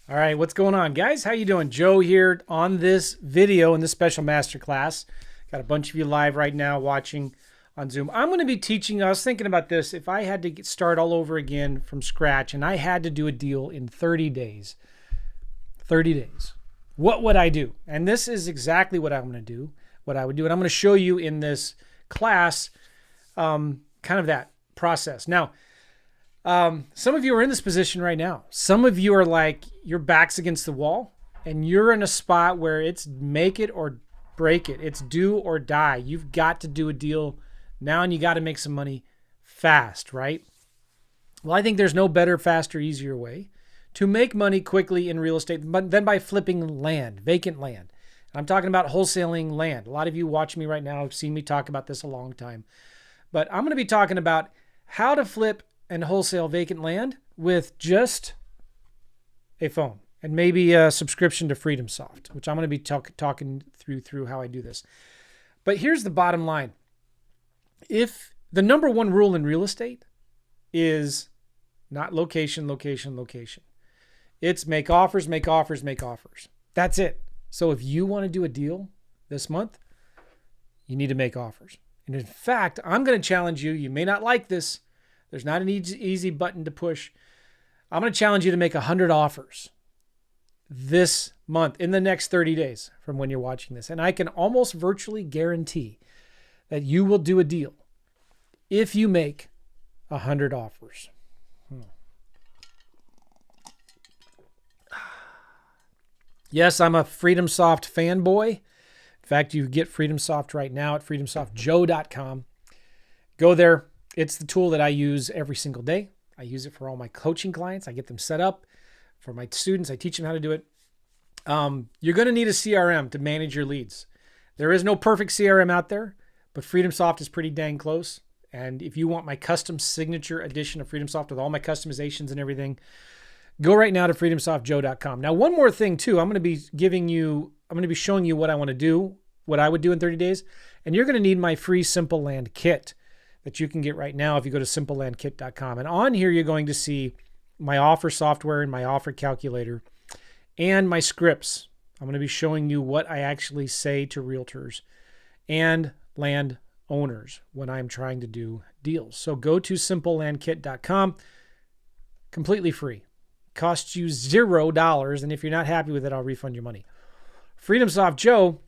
All right, what's going on, guys? How you doing? Joe here on this video in this special masterclass. Got a bunch of you live right now watching on Zoom. I'm going to be teaching us, thinking about this, if I had to start all over again from scratch and I had to do a deal in 30 days, what would I do? And this is exactly what I'm going to do, what I would do. And I'm going to show you in this class kind of that process. Now, some of you are in this position right now. Some of you are like, your back's against the wall and you're in a spot where it's make it or break it. It's do or die. You've got to do a deal now and you got to make some money fast, right? Well, I think there's no better, faster, easier way to make money quickly in real estate than by flipping land, vacant land. I'm talking about wholesaling land. A lot of you watching me right now have seen me talk about this a long time. But I'm going to be talking about how to flip and wholesale vacant land with just a phone and maybe a subscription to FreedomSoft, which I'm going to be talking through how I do this. But here's the bottom line. If the number one rule in real estate is not location, location, location. It's make offers, make offers, make offers. That's it. So if you want to do a deal this month, you need to make offers. And in fact, I'm going to challenge you. You may not like this. There's not an easy button to push. I'm going to challenge you to make 100 offers this month in the next 30 days from when you're watching this. And I can almost virtually guarantee that you will do a deal if you make 100 offers. Yes, I'm a FreedomSoft fanboy. In fact, you get FreedomSoft right now at freedomsoftjoe.com. Go there. It's the tool that I use every single day. I use it for all my coaching clients. I get them set up. For my students, I teach them how to do it. You're going to need a CRM to manage your leads. There is no perfect CRM out there, but FreedomSoft is pretty dang close. And if you want my custom signature edition of FreedomSoft with all my customizations and everything, go right now to freedomsoftjoe.com. Now, one more thing too, I'm going to be showing you what I want to do, what I would do in 30 days. And you're going to need my free Simple Land Kit that you can get right now if you go to simplelandkit.com. And on here, you're going to see my offer software and my offer calculator and my scripts. I'm going to be showing you what I actually say to realtors and land owners when I'm trying to do deals. So go to simplelandkit.com, completely free. Costs you $0. And if you're not happy with it, I'll refund your money. FreedomSoft Joe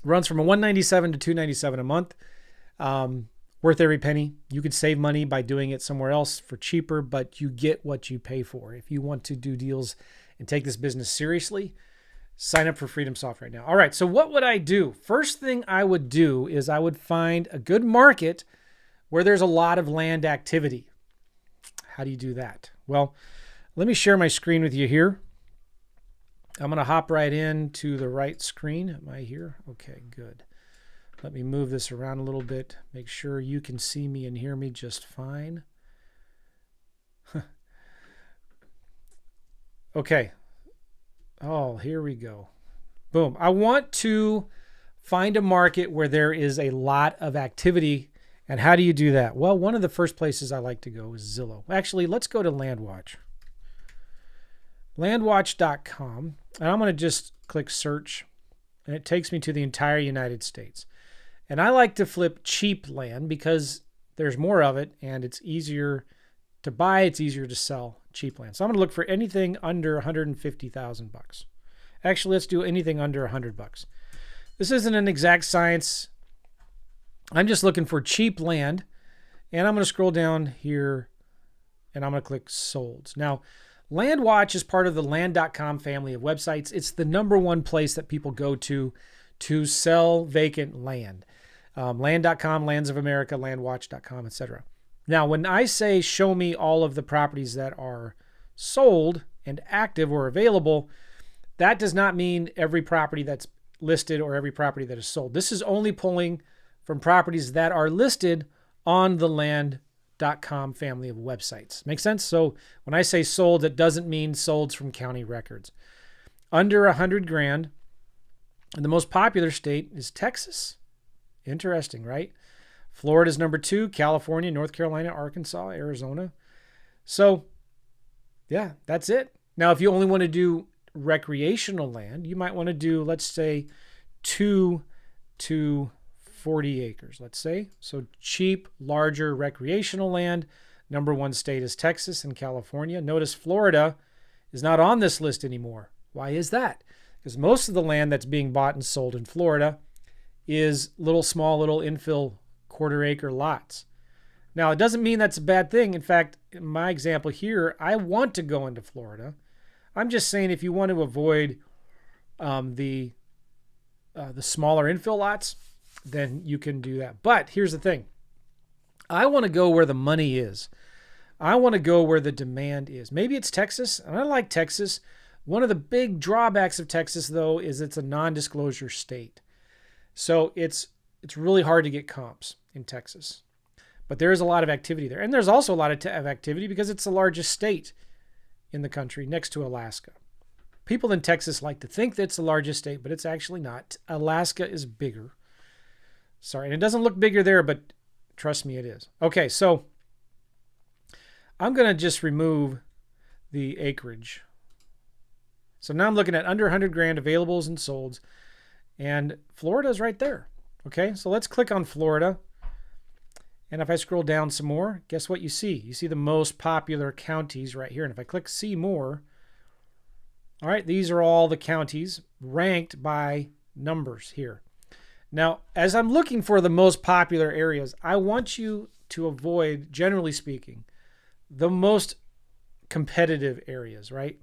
runs from a $197 to $297 a month. Worth every penny. You could save money by doing it somewhere else for cheaper, but you get what you pay for. If you want to do deals and take this business seriously, sign up for FreedomSoft right now. All right, so what would I do? First thing I would do is I would find a good market where there's a lot of land activity. How do you do that? Well, let me share my screen with you here. I'm going to hop right into the right screen. Am I here? Okay, good. Let me move this around a little bit. Make sure you can see me and hear me just fine. Okay. Oh, here we go. Boom. I want to find a market where there is a lot of activity. And how do you do that? Well, one of the first places I like to go is Zillow. Actually, let's go to LandWatch. Landwatch.com. And I'm going to just click search. And it takes me to the entire United States. And I like to flip cheap land because there's more of it and it's easier to buy. It's easier to sell cheap land. So I'm going to look for anything under 150,000 bucks. Actually, let's do anything under 100 bucks. This isn't an exact science. I'm just looking for cheap land. And I'm going to scroll down here and I'm going to click sold. Now, LandWatch is part of the land.com family of websites. It's the number one place that people go to sell vacant land. Land.com, Lands of America, landwatch.com, etc. Now, when I say show me all of the properties that are sold and active or available, that does not mean every property that's listed or every property that is sold. This is only pulling from properties that are listed on the land.com family of websites. Make sense? So when I say sold, it doesn't mean sold from county records. Under 100 grand, and the most popular state is Texas. Interesting, right? Florida's number 2, California, North Carolina, Arkansas, Arizona. So, yeah, that's it. Now, if you only want to do recreational land, you might want to do, let's say, 2 to 40 acres, let's say. So cheap, larger recreational land. Number one state is Texas and California. Notice Florida is not on this list anymore. Why is that? Because most of the land that's being bought and sold in Florida is small little infill quarter acre lots. Now, it doesn't mean that's a bad thing. In fact, in my example here, I want to go into Florida. I'm just saying if you want to avoid the smaller infill lots, then you can do that. But here's the thing. I want to go where the money is. I want to go where the demand is. Maybe it's Texas, and I like Texas. One of the big drawbacks of Texas, though, is it's a non-disclosure state. So it's really hard to get comps in Texas. But there is a lot of activity there. And there's also a lot of activity because it's the largest state in the country next to Alaska. People in Texas like to think that it's the largest state, but it's actually not. Alaska is bigger. Sorry, and it doesn't look bigger there, but trust me, it is. Okay, so I'm going to just remove the acreage. So now I'm looking at under 100 grand availables and solds, and Florida's right there. Okay, so let's click on Florida. And if I scroll down some more, guess what you see? You see the most popular counties right here. And if I click see more, all right, these are all the counties ranked by numbers here. Now, as I'm looking for the most popular areas, I want you to avoid, generally speaking, the most competitive areas, right?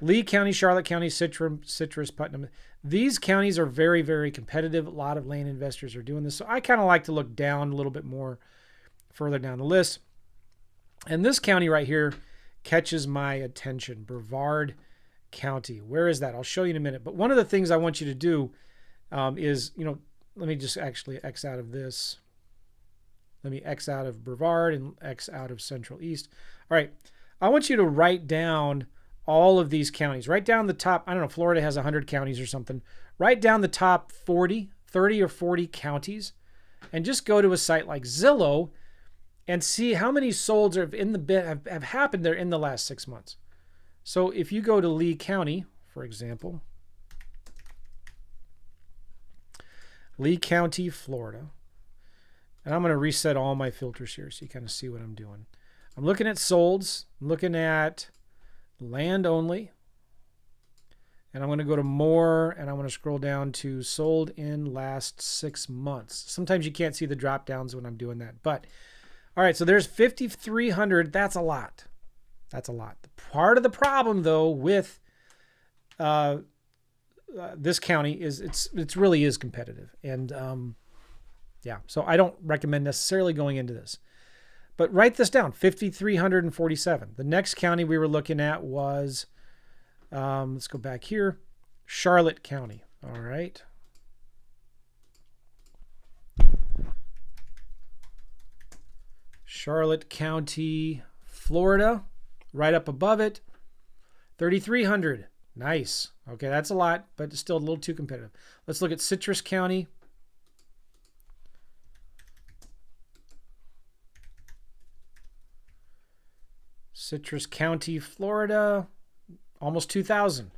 Lee County, Charlotte County, Citrus, Putnam. These counties are very, very competitive. A lot of land investors are doing this. So I kind of like to look down a little bit more further down the list. And this county right here catches my attention, Brevard County. Where is that? I'll show you in a minute. But one of the things I want you to do is, let me just actually X out of this. Let me X out of Brevard and X out of Central East. All right. I want you to write down all of these counties. Write down the top, I don't know, Florida has 100 counties or something. Write down the top 30 or 40 counties and just go to a site like Zillow and see how many solds have happened there in the last 6 months. So if you go to Lee County, for example, Lee County, Florida, and I'm going to reset all my filters here so you kind of see what I'm doing. I'm looking at solds, I'm looking at land only, and I'm going to go to more, and I'm going to scroll down to sold in last 6 months. Sometimes you can't see the drop downs when I'm doing that, but all right, so there's 5,300. That's a lot. That's a lot. Part of the problem, though, with this county is it really is competitive, and yeah, so I don't recommend necessarily going into this. But write this down: 5,347. The next county we were looking at was, let's go back here, Charlotte County. All right. Charlotte County, Florida, right up above it, 3,300. Nice. Okay, that's a lot, but it's still a little too competitive. Let's look at Citrus County. Citrus County, Florida, almost 2,000.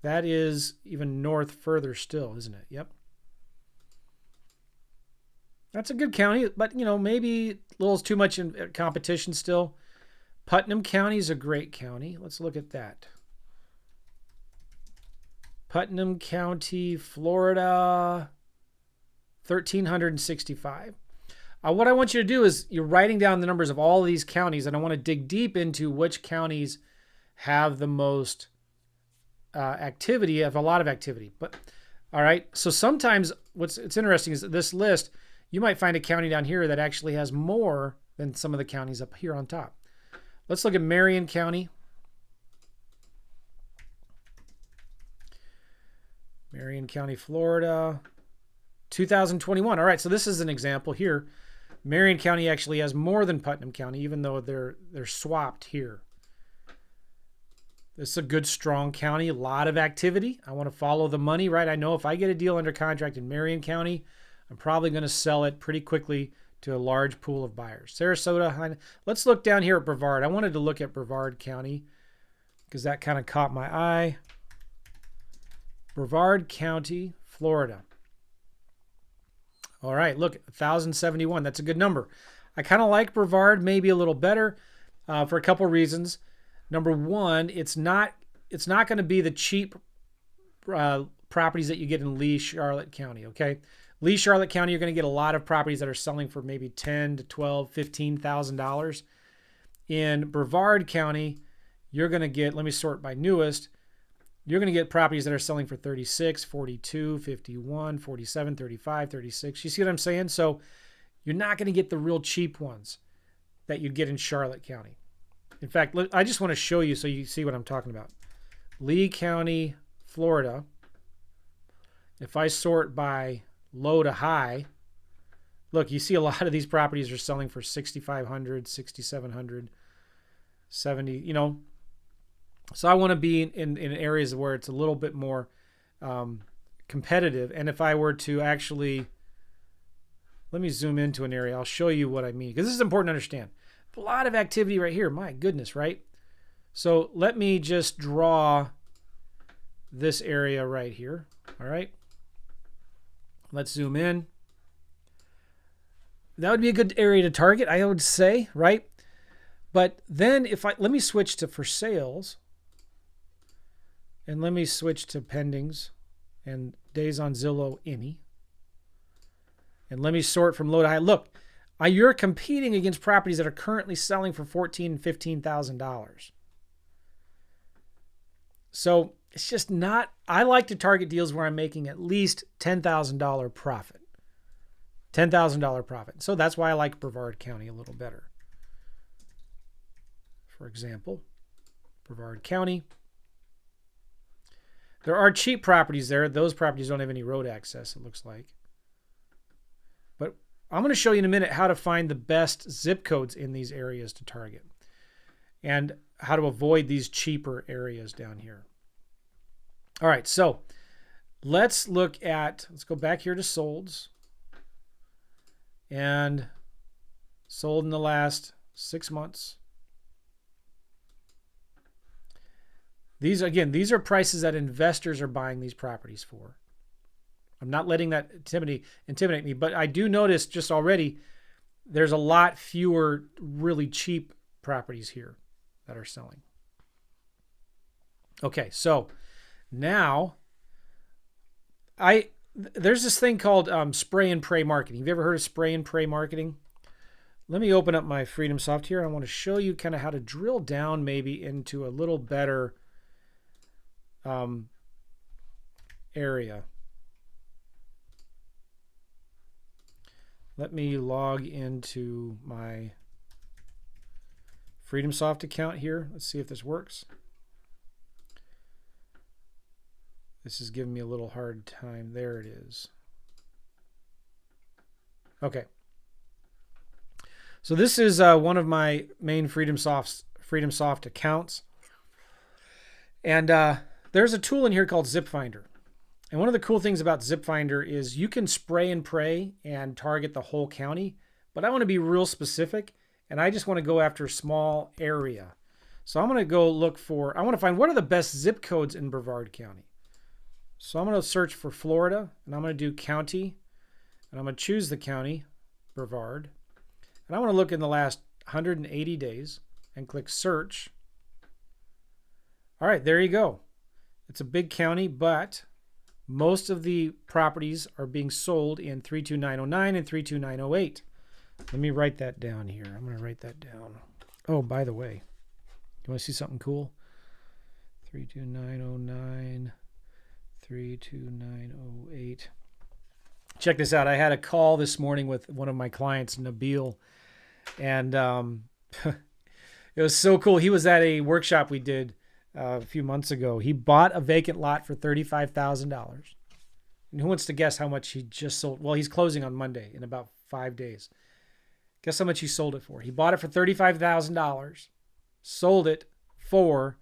That is even north further still, isn't it? Yep. That's a good county, but, maybe a little too much in competition still. Putnam County is a great county. Let's look at that. Putnam County, Florida, 1,365. What I want you to do is you're writing down the numbers of all of these counties, and I want to dig deep into which counties have the most activity, have a lot of activity. But all right, so sometimes it's interesting is that this list, you might find a county down here that actually has more than some of the counties up here on top. Let's look at Marion County. Marion County, Florida, 2021. All right, so this is an example here. Marion County actually has more than Putnam County, even though they're swapped here. This is a good, strong county, a lot of activity. I want to follow the money, right? I know if I get a deal under contract in Marion County, I'm probably going to sell it pretty quickly to a large pool of buyers. Sarasota, let's look down here at Brevard. I wanted to look at Brevard County because that kind of caught my eye. Brevard County, Florida. All right, look, 1,071. That's a good number. I kind of like Brevard maybe a little better for a couple reasons. Number one, it's not going to be the cheap properties that you get in Lee, Charlotte County, okay? Lee, Charlotte County, you're going to get a lot of properties that are selling for maybe $10,000 to $12,000, $15,000. In Brevard County, you're going to get, let me sort by newest, you're going to get properties that are selling for 36, 42, 51, 47, 35, 36. You see what I'm saying? So you're not going to get the real cheap ones that you'd get in Charlotte County. In fact, I just want to show you so you see what I'm talking about. Lee County, Florida. If I sort by low to high, look, you see a lot of these properties are selling for 6,500, 6,700, 70, you know. So I want to be in areas where it's a little bit more competitive. And if I were to actually, let me zoom into an area, I'll show you what I mean, because this is important to understand. A lot of activity right here. My goodness, right? So let me just draw this area right here. All right. Let's zoom in. That would be a good area to target, I would say, right? But then let me switch to for sales. And let me switch to pendings and days on Zillow any. And let me sort from low to high. Look, you're competing against properties that are currently selling for $14,000 and $15,000. So it's just not, I like to target deals where I'm making at least $10,000 profit. $10,000 profit. So that's why I like Brevard County a little better. For example, Brevard County. There are cheap properties there. Those properties don't have any road access, it looks like. But I'm going to show you in a minute how to find the best zip codes in these areas to target and how to avoid these cheaper areas down here. All right, so let's go back here to solds. And sold in the last 6 months. These are prices that investors are buying these properties for. I'm not letting that intimidate me, but I do notice just already there's a lot fewer really cheap properties here that are selling. Okay, so now there's this thing called spray and pray marketing. Have you ever heard of spray and pray marketing? Let me open up my Freedom Soft here. I want to show you kind of how to drill down maybe into a little better area. Let me log into my Freedom Soft account here. Let's see if this works. This is giving me a little hard time. There it is. Okay. So this is one of my main Freedom Soft accounts. And there's a tool in here called Zip Finder. And one of the cool things about Zip Finder is you can spray and pray and target the whole county, but I want to be real specific and I just want to go after a small area. So I'm going to go I want to find what are the best zip codes in Brevard County. So I'm going to search for Florida and I'm going to do county and I'm going to choose the county, Brevard. And I want to look in the last 180 days and click search. All right, there you go. It's a big county, but most of the properties are being sold in 32909 and 32908. Let me write that down here. I'm going to write that down. Oh, by the way, you want to see something cool? 32909, 32908. Check this out. I had a call this morning with one of my clients, Nabil, and it was so cool. He was at a workshop we did a few months ago. He bought a vacant lot for $35,000. And who wants to guess how much he just sold? Well, he's closing on Monday in about 5 days. Guess how much he sold it for? He bought it for $35,000, sold it for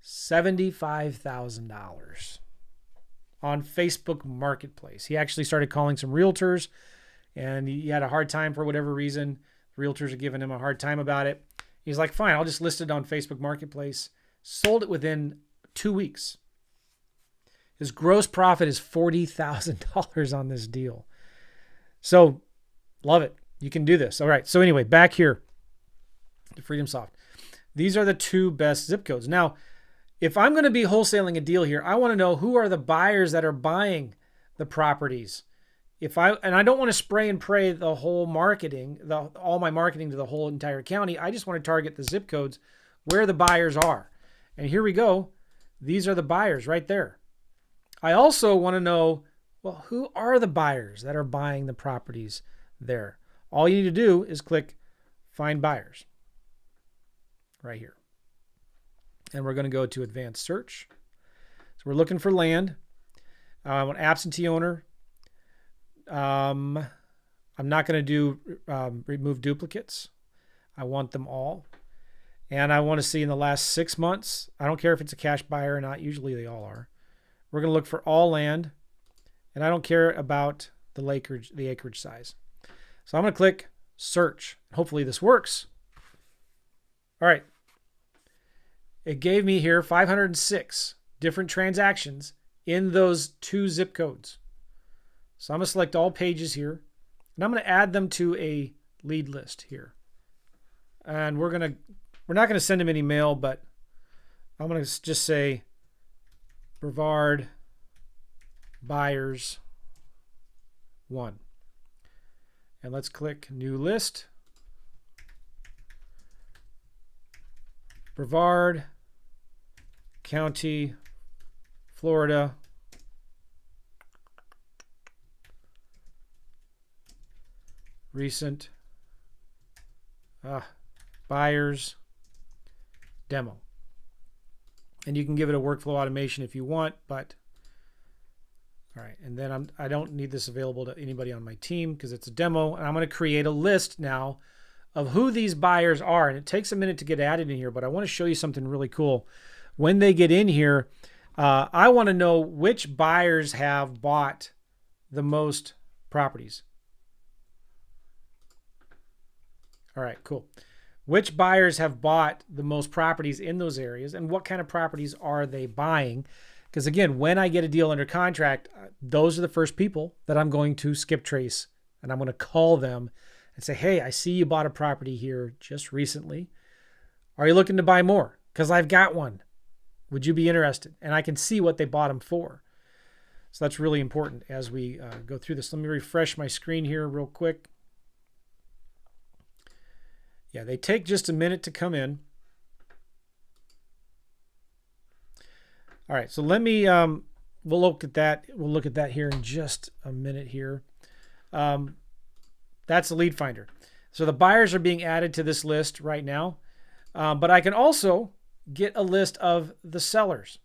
$75,000 on Facebook Marketplace. He actually started calling some realtors, and he had a hard time for whatever reason. Realtors are giving him a hard time about it. He's like, fine, I'll just list it on Facebook Marketplace. sold it within 2 weeks. His gross profit is $40,000 on this deal. So love it. You can do this. All right. So anyway, back here to FreedomSoft. These are the 2 best zip codes. Now, if I'm going to be wholesaling a deal here, I want to know who are the buyers that are buying the properties. And I don't want to spray and pray the whole marketing, all my marketing to the whole entire county. I just want to target the zip codes where the buyers are. And here we go. These are the buyers right there. I also want to know, well, who are the buyers that are buying the properties there? All you need to do is click Find Buyers right here. And we're going to go to Advanced Search. So we're looking for land. I want absentee owner. I'm not going to do remove duplicates. I want them all. And I want to see in the last 6 months. I don't care if it's a cash buyer or not. Usually they all are. We're going to look for all land. And I don't care about the acreage size. So I'm going to click Search. Hopefully this works. All right. It gave me here 506 different transactions in those 2 zip codes. So I'm going to select all pages here, and I'm going to add them to a lead list here. And we're not going to send them any mail, but I'm going to just say Brevard Buyers 1. And let's click New List. Brevard County, Florida. Recent buyers demo. And you can give it a workflow automation if you want, but all right. And then I don't need this available to anybody on my team because it's a demo. And I'm going to create a list now of who these buyers are. And it takes a minute to get added in here, but I want to show you something really cool. When they get in here, I want to know which buyers have bought the most properties. All right, cool. Which buyers have bought the most properties in those areas and what kind of properties are they buying? Because again, when I get a deal under contract, those are the first people that I'm going to skip trace and I'm going to call them and say, hey, I see you bought a property here just recently. Are you looking to buy more? Because I've got one. Would you be interested? And I can see what they bought them for. So that's really important as we go through this. Let me refresh my screen here real quick. Yeah, they take just a minute to come in. All right, so let me, we'll look at that. We'll look at that here in just a minute here. That's the lead finder. So the buyers are being added to this list right now, but I can also get a list of the sellers.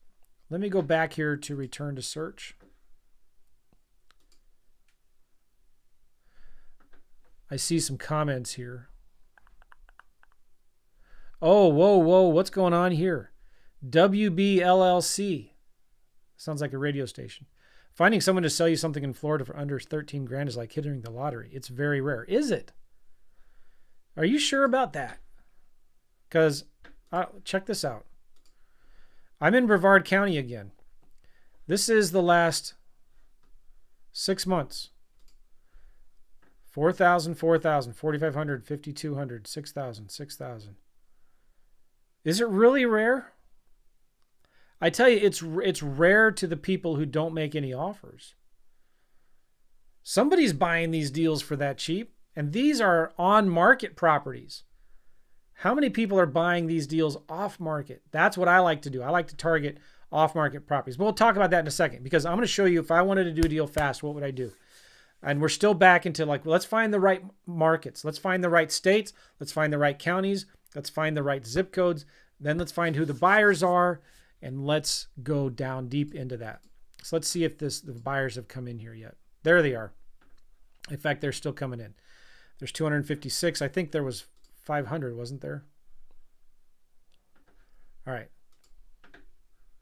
Let me go back here to return to search. I see some comments here. Oh, whoa, what's going on here? WBLLC. Sounds like a radio station. Finding someone to sell you something in Florida for under 13 grand is like hitting the lottery. It's very rare. Is it? Are you sure about that? Because check this out. I'm in Brevard County again. This is the last 6 months. 4,000, 4,000, 4,500, 5,200, 6,000, 6,000. Is it really rare? I tell you, it's rare to the people who don't make any offers. Somebody's buying these deals for that cheap, and these are on-market properties. How many people are buying these deals off-market? That's what I like to do. I like to target off-market properties. But we'll talk about that in a second because I'm going to show you if I wanted to do a deal fast, what would I do? And we're still back into like, let's find the right markets. Let's find the right states. Let's find the right counties. Let's find the right zip codes. Then let's find who the buyers are. And let's go down deep into that. So let's see if the buyers have come in here yet. There they are. In fact, they're still coming in. There's 256. I think there was 500, wasn't there? All right.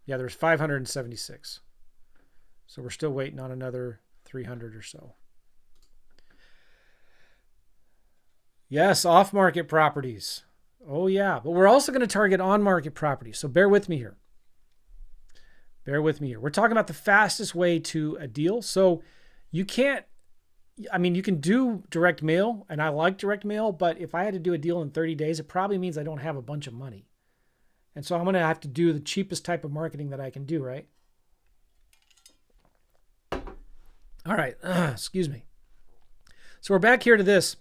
Yeah, there's 576. So we're still waiting on another 300 or so. Yes, off-market properties. Oh yeah, but we're also going to target on-market properties. So bear with me here. Bear with me here. We're talking about the fastest way to a deal. So you can't, I mean, you can do direct mail, and I like direct mail, but if I had to do a deal in 30 days, it probably means I don't have a bunch of money. And so I'm going to have to do the cheapest type of marketing that I can do, right? All right, excuse me. So we're back here to this.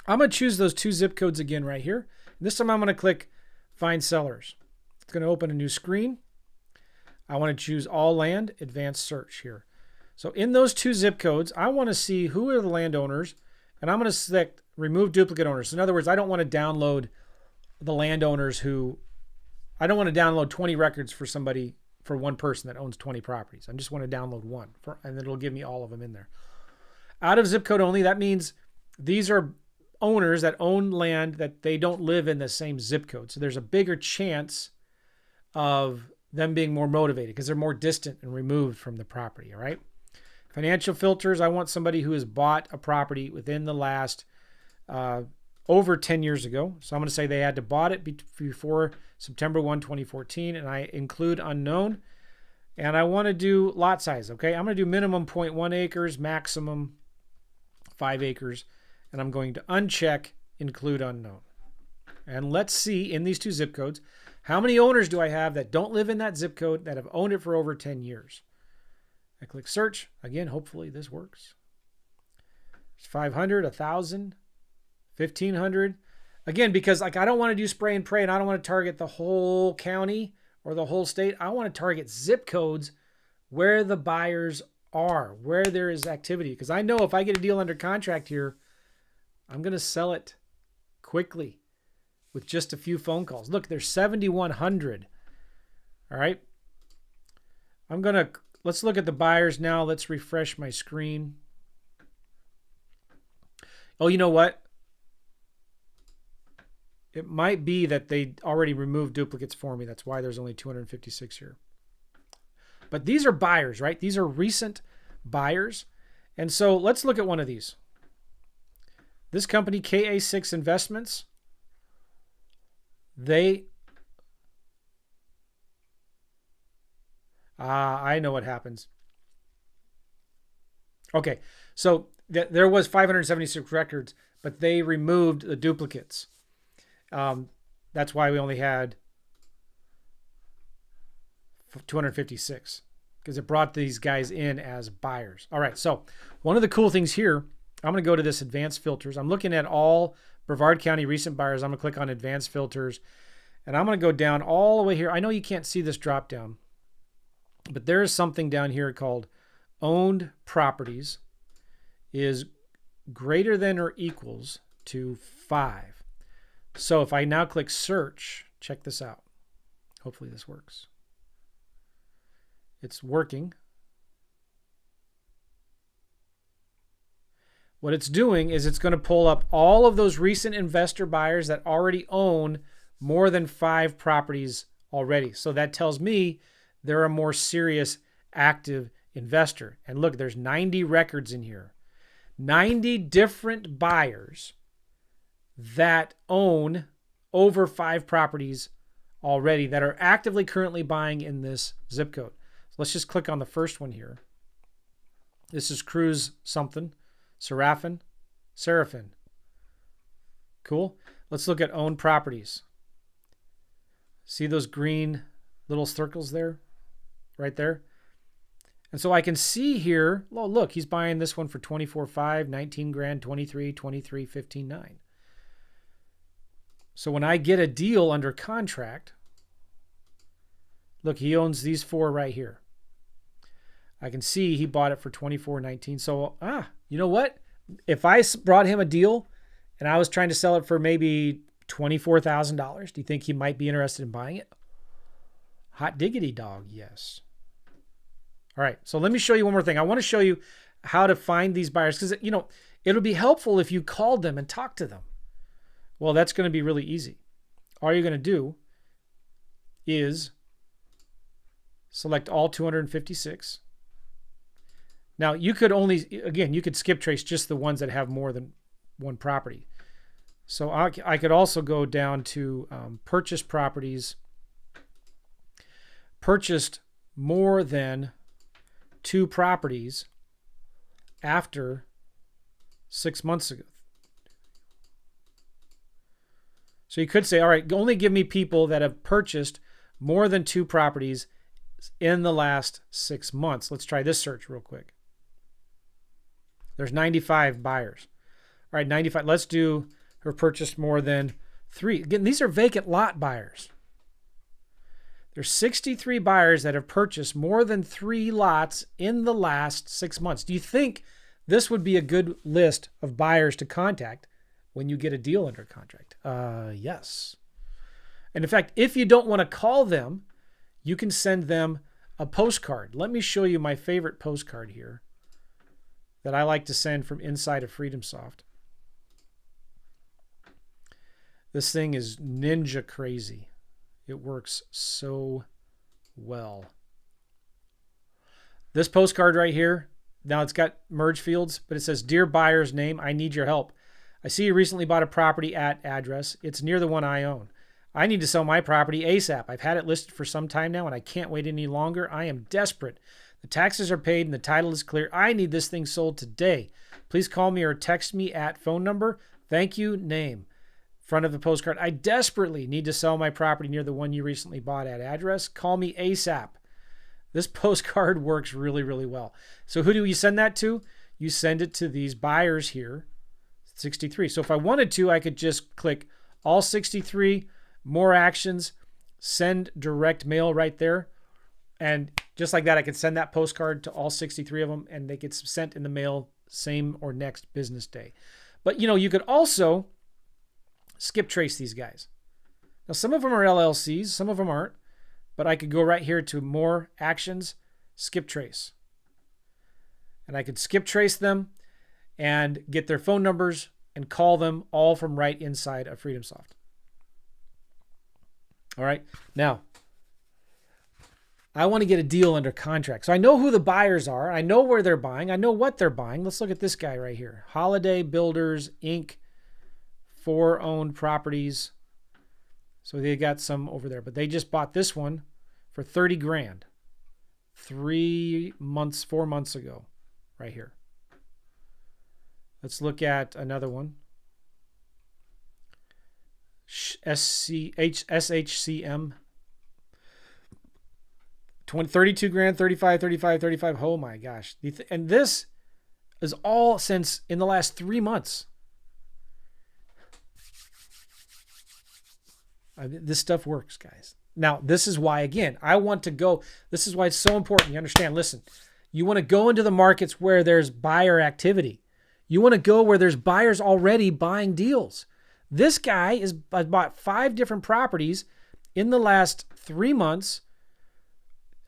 I'm going to choose those 2 zip codes again right here. This time I'm going to click Find Sellers. It's going to open a new screen. I want to choose All Land, Advanced Search here. So in those 2 zip codes, I want to see who are the landowners, and I'm going to select Remove Duplicate Owners. In other words, I don't want to download the landowners who, I don't want to download 20 records for somebody, for one person that owns 20 properties. I just want to download one, and it'll give me all of them in there. Out of zip code only, that means these are owners that own land that they don't live in the same zip code. So there's a bigger chance of them being more motivated because they're more distant and removed from the property, all right? Financial filters, I want somebody who has bought a property within the last over 10 years ago. So I'm going to say they had to bought it before September 1, 2014, and I include unknown. And I want to do lot size, okay? I'm going to do minimum 0.1 acres, maximum 5 acres, and I'm going to uncheck include unknown. And let's see in these 2 zip codes, how many owners do I have that don't live in that zip code that have owned it for over 10 years? I click search. Again, hopefully this works. It's 500, 1,000, 1,500. Again, because like I don't want to do spray and pray and I don't want to target the whole county or the whole state. I want to target zip codes where the buyers are, where there is activity. Because I know if I get a deal under contract here, I'm going to sell it quickly with just a few phone calls. Look, there's 7,100. All right. Let's look at the buyers now. Let's refresh my screen. Oh, you know what? It might be that they already removed duplicates for me. That's why there's only 256 here. But these are buyers, right? These are recent buyers. And so let's look at one of these. This company, KA6 Investments, I know what happens. Okay, so there was 576 records, but they removed the duplicates. That's why we only had 256, because it brought these guys in as buyers. All right, so one of the cool things here, I'm going to go to this advanced filters. I'm looking at all Brevard County recent buyers. I'm going to click on advanced filters, and I'm going to go down all the way here. I know you can't see this drop down, but there is something down here called owned properties is greater than or equals to 5. So if I now click search, check this out. Hopefully this works. It's working. What it's doing is it's going to pull up all of those recent investor buyers that already own more than 5 properties already. So that tells me they're a more serious, active investor. And look, there's 90 records in here. 90 different buyers that own over 5 properties already that are actively currently buying in this zip code. So let's just click on the first one here. This is Cruz something. Seraphin. Cool. Let's look at owned properties. See those green little circles there? Right there. And so I can see here, oh, look, he's buying this one for 24.5, 19 grand, 23, 23, 15.9. So when I get a deal under contract, look, he owns these 4 right here. I can see he bought it for 24.19. So, you know what? If I brought him a deal and I was trying to sell it for maybe $24,000, do you think he might be interested in buying it? Hot diggity dog, yes. All right, so let me show you one more thing. I want to show you how to find these buyers because, you know, it'll be helpful if you called them and talked to them. Well, that's going to be really easy. All you're going to do is select all 256. Now, you could only, again, you could skip trace just the ones that have more than one property. So I could also go down to purchase properties, purchased more than 2 properties after 6 months ago. So you could say, all right, only give me people that have purchased more than 2 properties in the last 6 months. Let's try this search real quick. There's 95 buyers. All right, 95. Let's do who purchased more than 3. Again, these are vacant lot buyers. There's 63 buyers that have purchased more than 3 lots in the last 6 months. Do you think this would be a good list of buyers to contact when you get a deal under contract? Yes. And in fact, if you don't want to call them, you can send them a postcard. Let me show you my favorite postcard here that I like to send from inside of FreedomSoft. This thing is ninja crazy. It works so well. This postcard right here, now it's got merge fields, but it says, "Dear buyer's name, I need your help. I see you recently bought a property at address. It's near the one I own. I need to sell my property ASAP. I've had it listed for some time now and I can't wait any longer. I am desperate. The taxes are paid and the title is clear. I need this thing sold today. Please call me or text me at phone number. Thank you, name." Front of the postcard, "I desperately need to sell my property near the one you recently bought at address. Call me ASAP." This postcard works really, really well. So who do you send that to? You send it to these buyers here, 63. So if I wanted to, I could just click all 63, more actions, send direct mail right there. And just like that, I could send that postcard to all 63 of them and they get sent in the mail same or next business day. But you could also skip trace these guys. Now, some of them are LLCs, some of them aren't, but I could go right here to more actions, skip trace. And I could skip trace them and get their phone numbers and call them all from right inside of FreedomSoft. All right. Now, I want to get a deal under contract. So I know who the buyers are. I know where they're buying. I know what they're buying. Let's look at this guy right here. Holiday Builders, Inc. 4 owned properties. So they got some over there, but they just bought this one for 30 grand 4 months ago, right here. Let's look at another one. SHCM. 32 grand, 35, 35, 35. Oh my gosh. And this is all since in the last 3 months. This stuff works, guys. Now, this is why, again, I want to go. This is why it's so important. You understand? Listen, you want to go into the markets where there's buyer activity. You want to go where there's buyers already buying deals. This guy has bought 5 different properties in the last 3 months.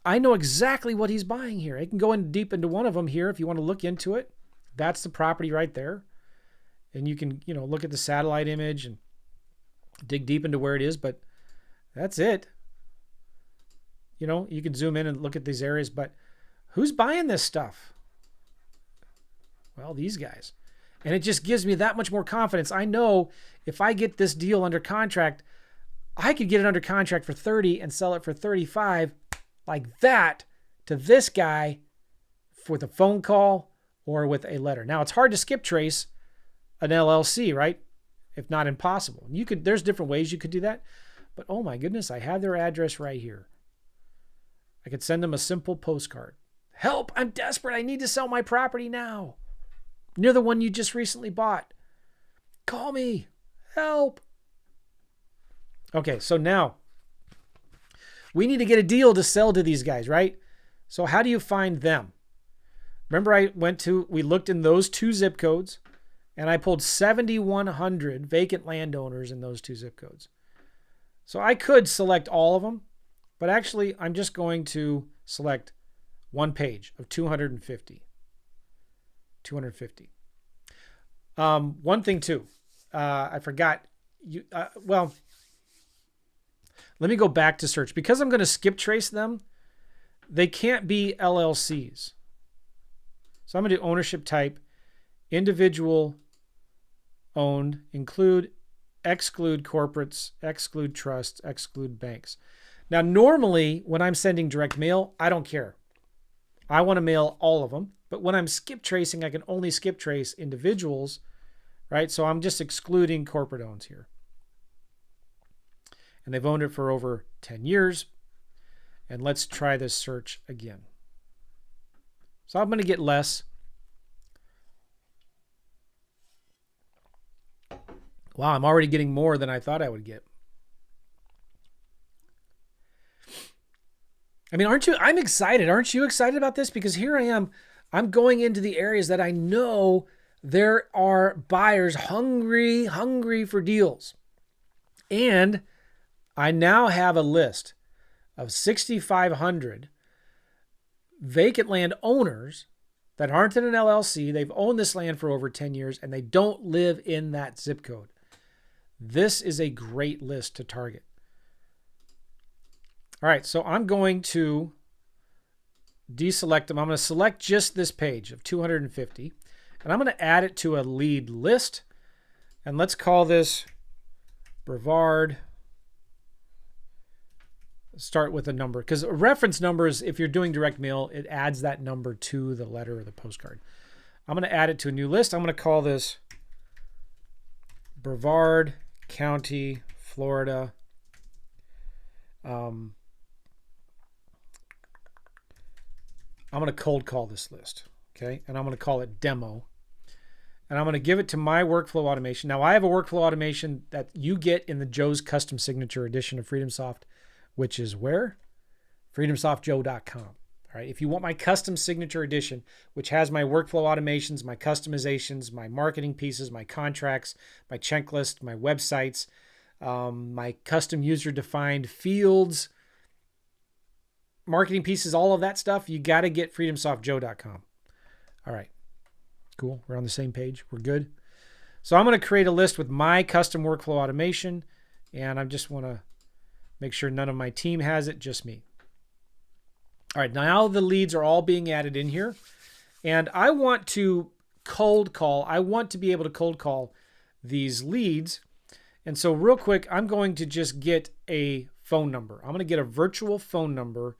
I know exactly what he's buying here. I can go in deep into one of them here if you want to look into it. That's the property right there. And you can, look at the satellite image and dig deep into where it is, but that's it. You can zoom in and look at these areas, but who's buying this stuff? Well, these guys. And it just gives me that much more confidence. I know if I get this deal under contract, I could get it under contract for 30 and sell it for 35 like that to this guy with a phone call or with a letter. Now, it's hard to skip trace an LLC, right? If not impossible. There's different ways you could do that. But oh my goodness, I have their address right here. I could send them a simple postcard. "Help, I'm desperate. I need to sell my property now. Near the one you just recently bought. Call me. Help." Okay, so now we need to get a deal to sell to these guys, right? So how do you find them? Remember we looked in those 2 zip codes. And I pulled 7,100 vacant landowners in those 2 zip codes. So I could select all of them, but actually I'm just going to select one page of 250. 250. One thing too, I forgot. Let me go back to search. Because I'm going to skip trace them, they can't be LLCs. So I'm going to do ownership type, individual owned, include exclude corporates, exclude trusts, exclude banks. Now, normally when I'm sending direct mail, I don't care. I want to mail all of them. But when I'm skip tracing, I can only skip trace individuals, right? So I'm just excluding corporate owns here. And they've owned it for over 10 years. And let's try this search again. So I'm going to get less. Wow, I'm already getting more than I thought I would get. I mean, I'm excited. Aren't you excited about this? Because here I am. I'm going into the areas that I know there are buyers hungry for deals. And I now have a list of 6,500 vacant land owners that aren't in an LLC. They've owned this land for over 10 years and they don't live in that zip code. This is a great list to target. All right, so I'm going to deselect them. I'm going to select just this page of 250, and I'm going to add it to a lead list. And let's call this Brevard. Start with a number, because a reference number is, if you're doing direct mail, it adds that number to the letter or the postcard. I'm going to add it to a new list. I'm going to call this Brevard County, Florida. I'm going to cold call this list, okay? And I'm going to call it demo. And I'm going to give it to my workflow automation. Now, I have a workflow automation that you get in the Joe's Custom Signature edition of FreedomSoft, which is where? FreedomSoftJoe.com. All right. If you want my custom signature edition, which has my workflow automations, my customizations, my marketing pieces, my contracts, my checklist, my websites, my custom user-defined fields, marketing pieces, all of that stuff, you got to get FreedomSoftJoe.com. All right. Cool. We're on the same page. We're good. So I'm going to create a list with my custom workflow automation, and I just want to make sure none of my team has it, just me. All right, now the leads are all being added in here, and I want to cold call. I want to be able to cold call these leads, and so real quick, I'm going to just get a phone number. I'm going to get a virtual phone number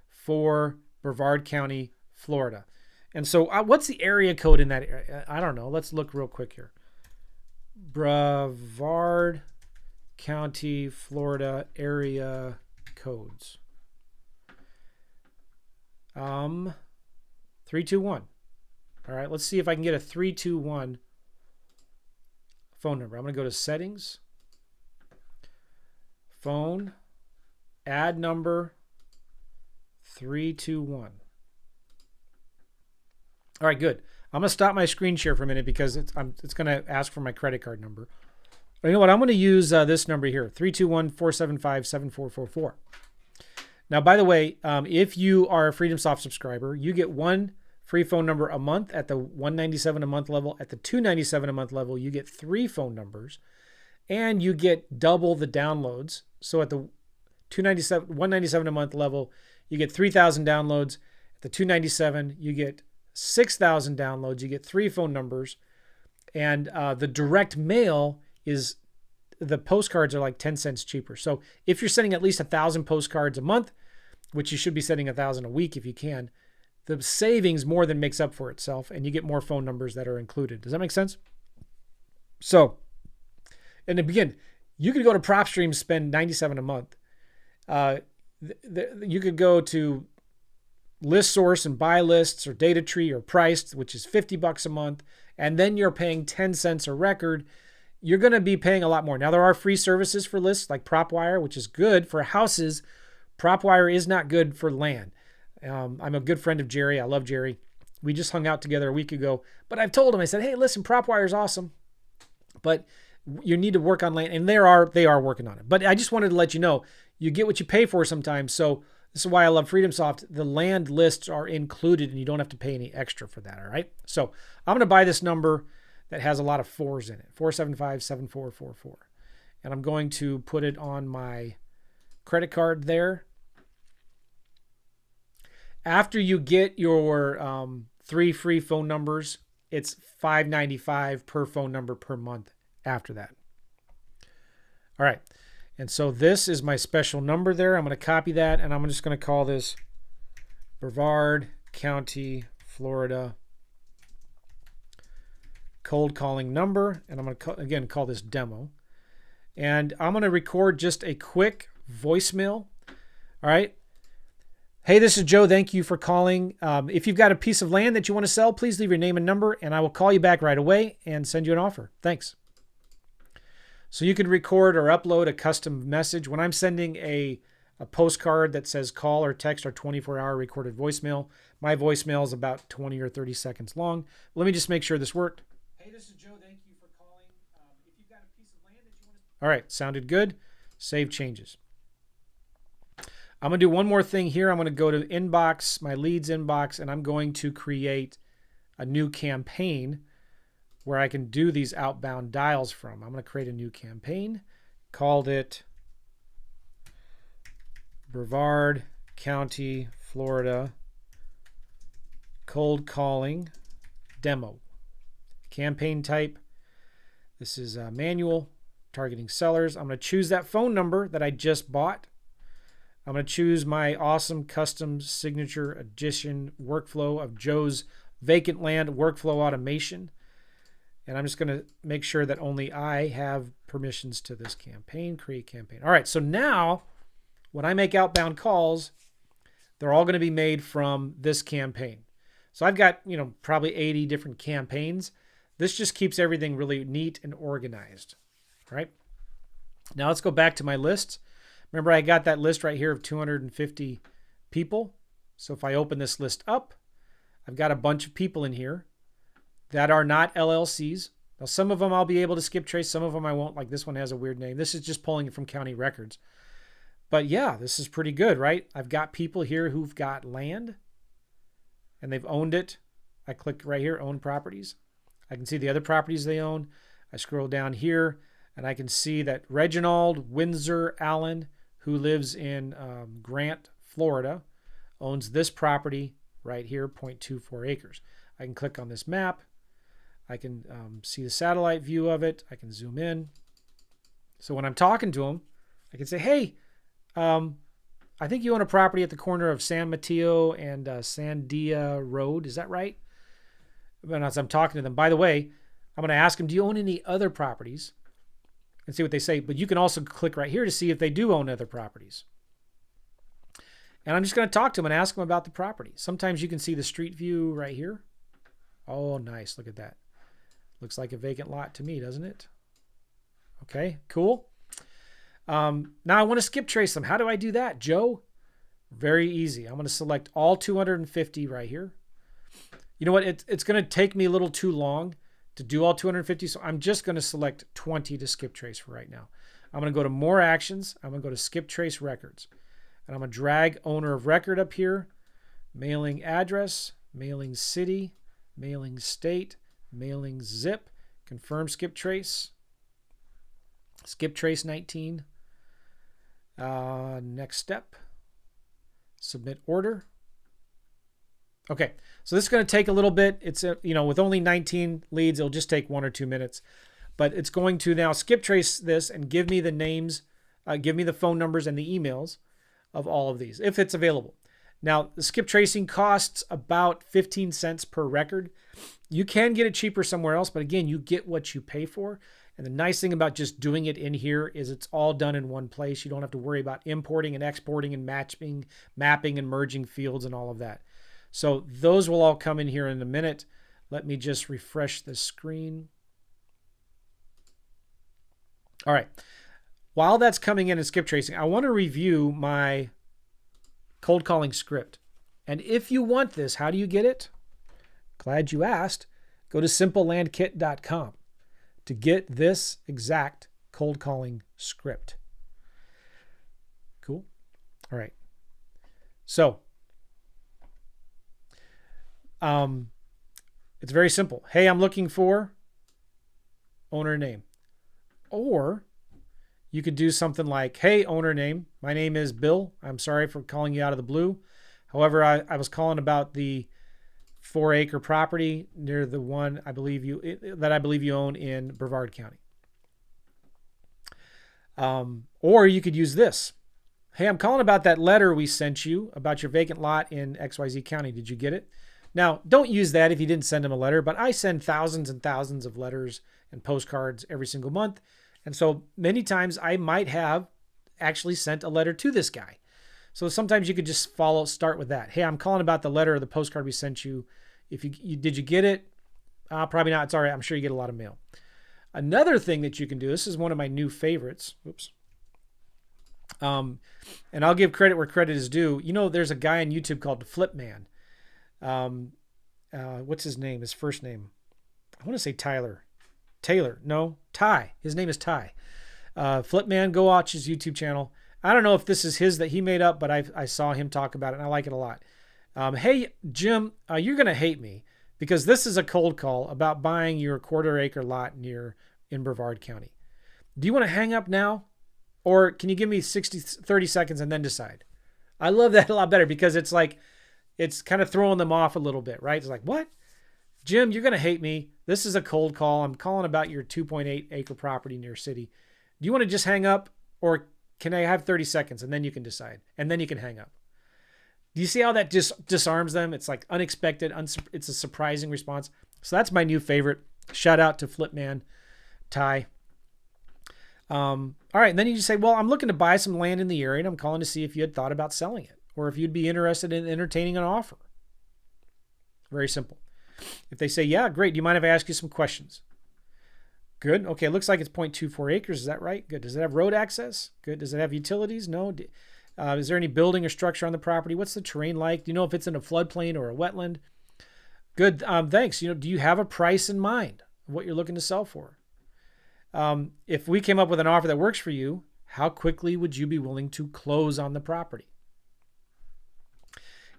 for Brevard County, Florida. And so what's the area code in that area? I don't know. Let's look real quick here. Brevard County, Florida area codes. 321. All right, let's see if I can get a 321 phone number. I'm going to go to settings, phone, add number 321. All right, good. I'm going to stop my screen share for a minute because it's going to ask for my credit card number. But you know what? I'm going to use this number here, 321-475-7444. Now, by the way, if you are a FreedomSoft subscriber, you get one free phone number a month at the $197 a month level. At the $297 a month level, you get 3 phone numbers, and you get double the downloads. So at the $197 a month level, you get 3,000 downloads. At the $297, you get 6,000 downloads. You get 3 phone numbers, and the direct mail is, the postcards are like 10 cents cheaper. So if you're sending at least 1,000 postcards a month, which you should be sending 1,000 a week if you can, the savings more than makes up for itself, and you get more phone numbers that are included. Does that make sense? So, and to begin, you could go to PropStream, spend $97 a month. You could go to List Source and buy lists, or Data Tree, or Priced, which is $50 a month, and then you're paying 10 cents a record. You're going to be paying a lot more. Now, there are free services for lists like PropWire, which is good for houses. PropWire is not good for land. I'm a good friend of Jerry. I love Jerry. We just hung out together a week ago, but I've told him, I said, hey, listen, PropWire is awesome, but you need to work on land, and they are working on it. But I just wanted to let you know, you get what you pay for sometimes. So this is why I love FreedomSoft. The land lists are included, and you don't have to pay any extra for that, all right? So I'm going to buy this number that has a lot of 4s in it, 475-7444. And I'm going to put it on my credit card there. After you get your 3 free phone numbers, it's $5.95 per phone number per month after that. All right. And so this is my special number there. I'm going to copy that, and I'm just going to call this Brevard County, Florida cold calling number. And I'm going to, again, call this demo. And I'm going to record just a quick voicemail. All right. Hey, this is Joe. Thank you for calling. If you've got a piece of land that you want to sell, please leave your name and number, and I will call you back right away and send you an offer. Thanks. So you can record or upload a custom message. When I'm sending a postcard that says call or text or 24-hour recorded voicemail, my voicemail is about 20 or 30 seconds long. Let me just make sure this worked. Hey, this is Joe. Thank you for calling. If you've got a piece of land that you want to... All right, sounded good. Save changes. I'm going to do one more thing here. I'm going to go to inbox, my leads inbox, and I'm going to create a new campaign where I can do these outbound dials from. I'm going to create a new campaign, called it Brevard County, Florida cold calling demo. Campaign type. This is manual, targeting sellers. I'm going to choose that phone number that I just bought. I'm going to choose my awesome custom signature edition workflow of Joe's vacant land workflow automation. And I'm just going to make sure that only I have permissions to this campaign, create campaign. All right, so now when I make outbound calls, they're all going to be made from this campaign. So I've got, probably 80 different campaigns. This just keeps everything really neat and organized. All right. Now let's go back to my list. Remember, I got that list right here of 250 people. So if I open this list up, I've got a bunch of people in here that are not LLCs. Now, some of them I'll be able to skip trace. Some of them I won't. Like this one has a weird name. This is just pulling it from county records. But yeah, this is pretty good, right? I've got people here who've got land and they've owned it. I click right here, own properties. I can see the other properties they own. I scroll down here and I can see that Reginald Windsor Allen, who lives in Grant, Florida, owns this property right here, 0.24 acres. I can click on this map. I can see the satellite view of it. I can zoom in. So when I'm talking to him, I can say, hey, I think you own a property at the corner of San Mateo and Sandia Road. Is that right? And as I'm talking to them, by the way, I'm going to ask them, do you own any other properties? And see what they say. But you can also click right here to see if they do own other properties. And I'm just going to talk to them and ask them about the property. Sometimes you can see the street view right here. Oh, nice. Look at that. Looks like a vacant lot to me, doesn't it? Okay, cool. Now I want to skip trace them. How do I do that, Joe? Very easy. I'm going to select all 250 right here. You know what? It's going to take me a little too long to do all 250. So I'm just going to select 20 to skip trace for right now. I'm going to go to more actions. I'm going to go to skip trace records. And I'm going to drag owner of record up here, mailing address, mailing city, mailing state, mailing zip, confirm skip trace, skip trace 19. Next step, submit order. Okay, so this is going to take a little bit. It's with only 19 leads, it'll just take 1 or 2 minutes. But it's going to now skip trace this and give me the names, give me the phone numbers and the emails of all of these, if it's available. Now, the skip tracing costs about 15 cents per record. You can get it cheaper somewhere else, but again, you get what you pay for. And the nice thing about just doing it in here is it's all done in one place. You don't have to worry about importing and exporting and mapping and merging fields and all of that. So those will all come in here in a minute. Let me just refresh the screen. All right. While that's coming in and skip tracing, I want to review my cold calling script. And if you want this, how do you get it? Glad you asked. Go to simplelandkit.com to get this exact cold calling script. Cool. All right. So, it's very simple. Hey, I'm looking for owner name. Or you could do something like, hey, owner name, my name is Bill. I'm sorry for calling you out of the blue. However, I was calling about the 4-acre property near the one I believe you own in Brevard County. Or you could use this. Hey, I'm calling about that letter we sent you about your vacant lot in XYZ County. Did you get it? Now, don't use that if you didn't send him a letter, but I send thousands and thousands of letters and postcards every single month. And so many times I might have actually sent a letter to this guy. So sometimes you could just start with that. Hey, I'm calling about the letter or the postcard we sent you. If you did you get it? Probably not. It's all right. I'm sure you get a lot of mail. Another thing that you can do, this is one of my new favorites. Oops. And I'll give credit where credit is due. You know, there's a guy on YouTube called the Flip Man. What's his name? His first name? I want to say Tyler. Taylor. No, Ty. His name is Ty. Flip Man, go watch his YouTube channel. I don't know if this is his that he made up, but I saw him talk about it and I like it a lot. Hey, Jim, you're going to hate me because this is a cold call about buying your quarter-acre lot in Brevard County. Do you want to hang up now? Or can you give me 30 seconds and then decide? I love that a lot better because it's like, it's kind of throwing them off a little bit, right? It's like, what? Jim, you're going to hate me. This is a cold call. I'm calling about your 2.8 acre property near city. Do you want to just hang up or can I have 30 seconds and then you can decide and then you can hang up? Do you see how that just disarms them? It's like unexpected. It's a surprising response. So that's my new favorite. Shout out to Flipman, Ty. All right. And then you just say, well, I'm looking to buy some land in the area and I'm calling to see if you had thought about selling it or if you'd be interested in entertaining an offer. Very simple. If they say, yeah, great. Do you mind if I ask you some questions? Good. Okay. It looks like it's 0.24 acres. Is that right? Good. Does it have road access? Good. Does it have utilities? No. Is there any building or structure on the property? What's the terrain like? Do you know if it's in a floodplain or a wetland? Good. Thanks. Do you have a price in mind of what you're looking to sell for? If we came up with an offer that works for you, how quickly would you be willing to close on the property?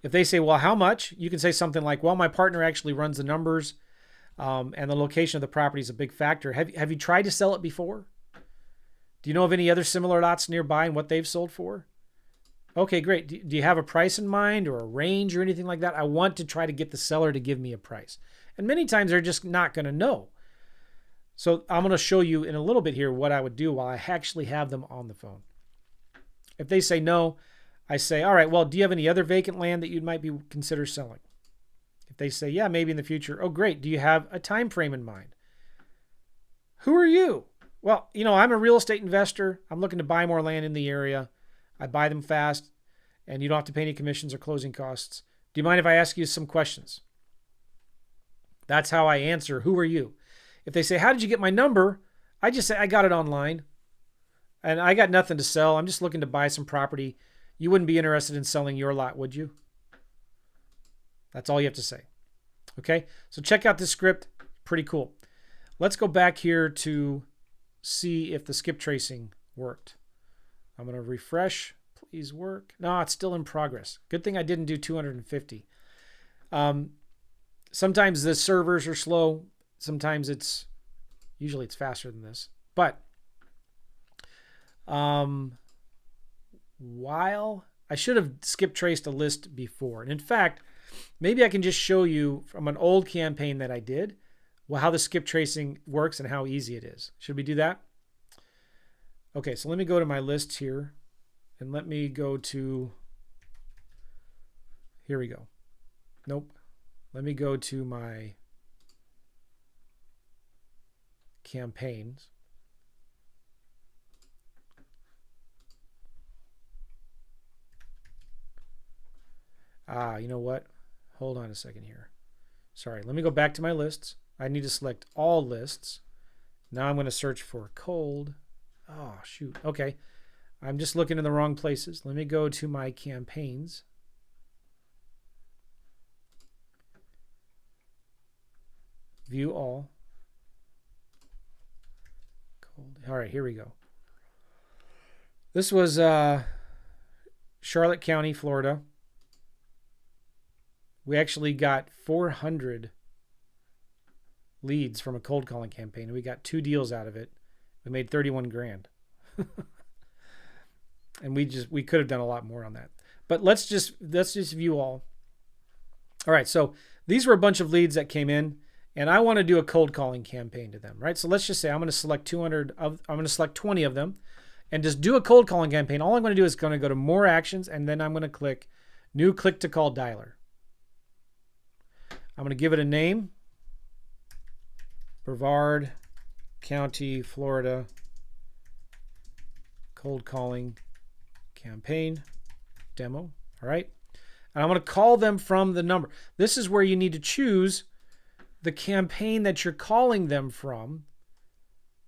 If they say, well, how much? You can say something like, well, my partner actually runs the numbers, and the location of the property is a big factor. Have you tried to sell it before? Do you know of any other similar lots nearby and what they've sold for? Okay, great. Do you have a price in mind or a range or anything like that? I want to try to get the seller to give me a price. And many times they're just not going to know. So I'm going to show you in a little bit here what I would do while I actually have them on the phone. If they say no, I say, all right, well, do you have any other vacant land that you might be consider selling? If they say, yeah, maybe in the future. Oh, great. Do you have a time frame in mind? Who are you? Well, I'm a real estate investor. I'm looking to buy more land in the area. I buy them fast, and you don't have to pay any commissions or closing costs. Do you mind if I ask you some questions? That's how I answer, who are you? If they say, how did you get my number? I just say, I got it online, and I got nothing to sell. I'm just looking to buy some property. You wouldn't be interested in selling your lot, would you? That's all you have to say. Okay, so check out this script. Pretty cool. Let's go back here to see if the skip tracing worked. I'm going to refresh. Please work. No, it's still in progress. Good thing I didn't do 250. Sometimes the servers are slow. Sometimes usually it's faster than this. But while I should have skip traced a list before. And in fact, maybe I can just show you from an old campaign that I did, how the skip tracing works and how easy it is. Should we do that? Okay, so let me go to my list here and let me go to, here we go. Nope. Let me go to my campaigns. You know what? Hold on a second here. Sorry, let me go back to my lists. I need to select all lists. Now I'm going to search for cold. Oh, shoot. Okay. I'm just looking in the wrong places. Let me go to my campaigns. View all. Cold. All right, here we go. This was Charlotte County, Florida. We actually got 400 leads from a cold calling campaign. We got 2 deals out of it. We made 31 grand. And we could have done a lot more on that. But let's just view all. All right, so these were a bunch of leads that came in, and I want to do a cold calling campaign to them, right? So let's just say I'm going to select 20 of them, and just do a cold calling campaign, all I'm going to do is going to go to more actions, and then I'm going to click new click to call dialer. I'm going to give it a name, Brevard County, Florida, cold calling campaign demo. All right. And I'm going to call them from the number. This is where you need to choose the campaign that you're calling them from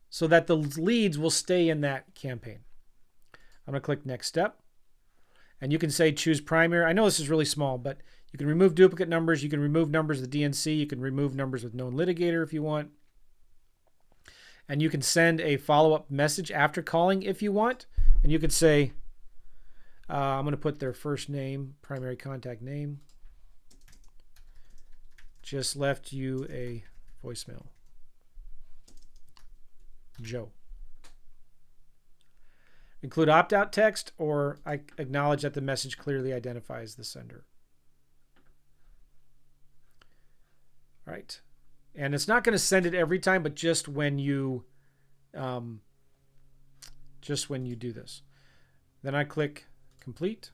so that the leads will stay in that campaign. I'm going to click next step. And you can say choose primary. I know this is really small, but you can remove duplicate numbers. You can remove numbers with DNC. You can remove numbers with known litigator if you want. And you can send a follow-up message after calling if you want. And you could say, I'm going to put their first name, primary contact name. Just left you a voicemail. Joe. Include opt-out text, or I acknowledge that the message clearly identifies the sender. All right. And it's not going to send it every time, but just when you do this. Then I click complete.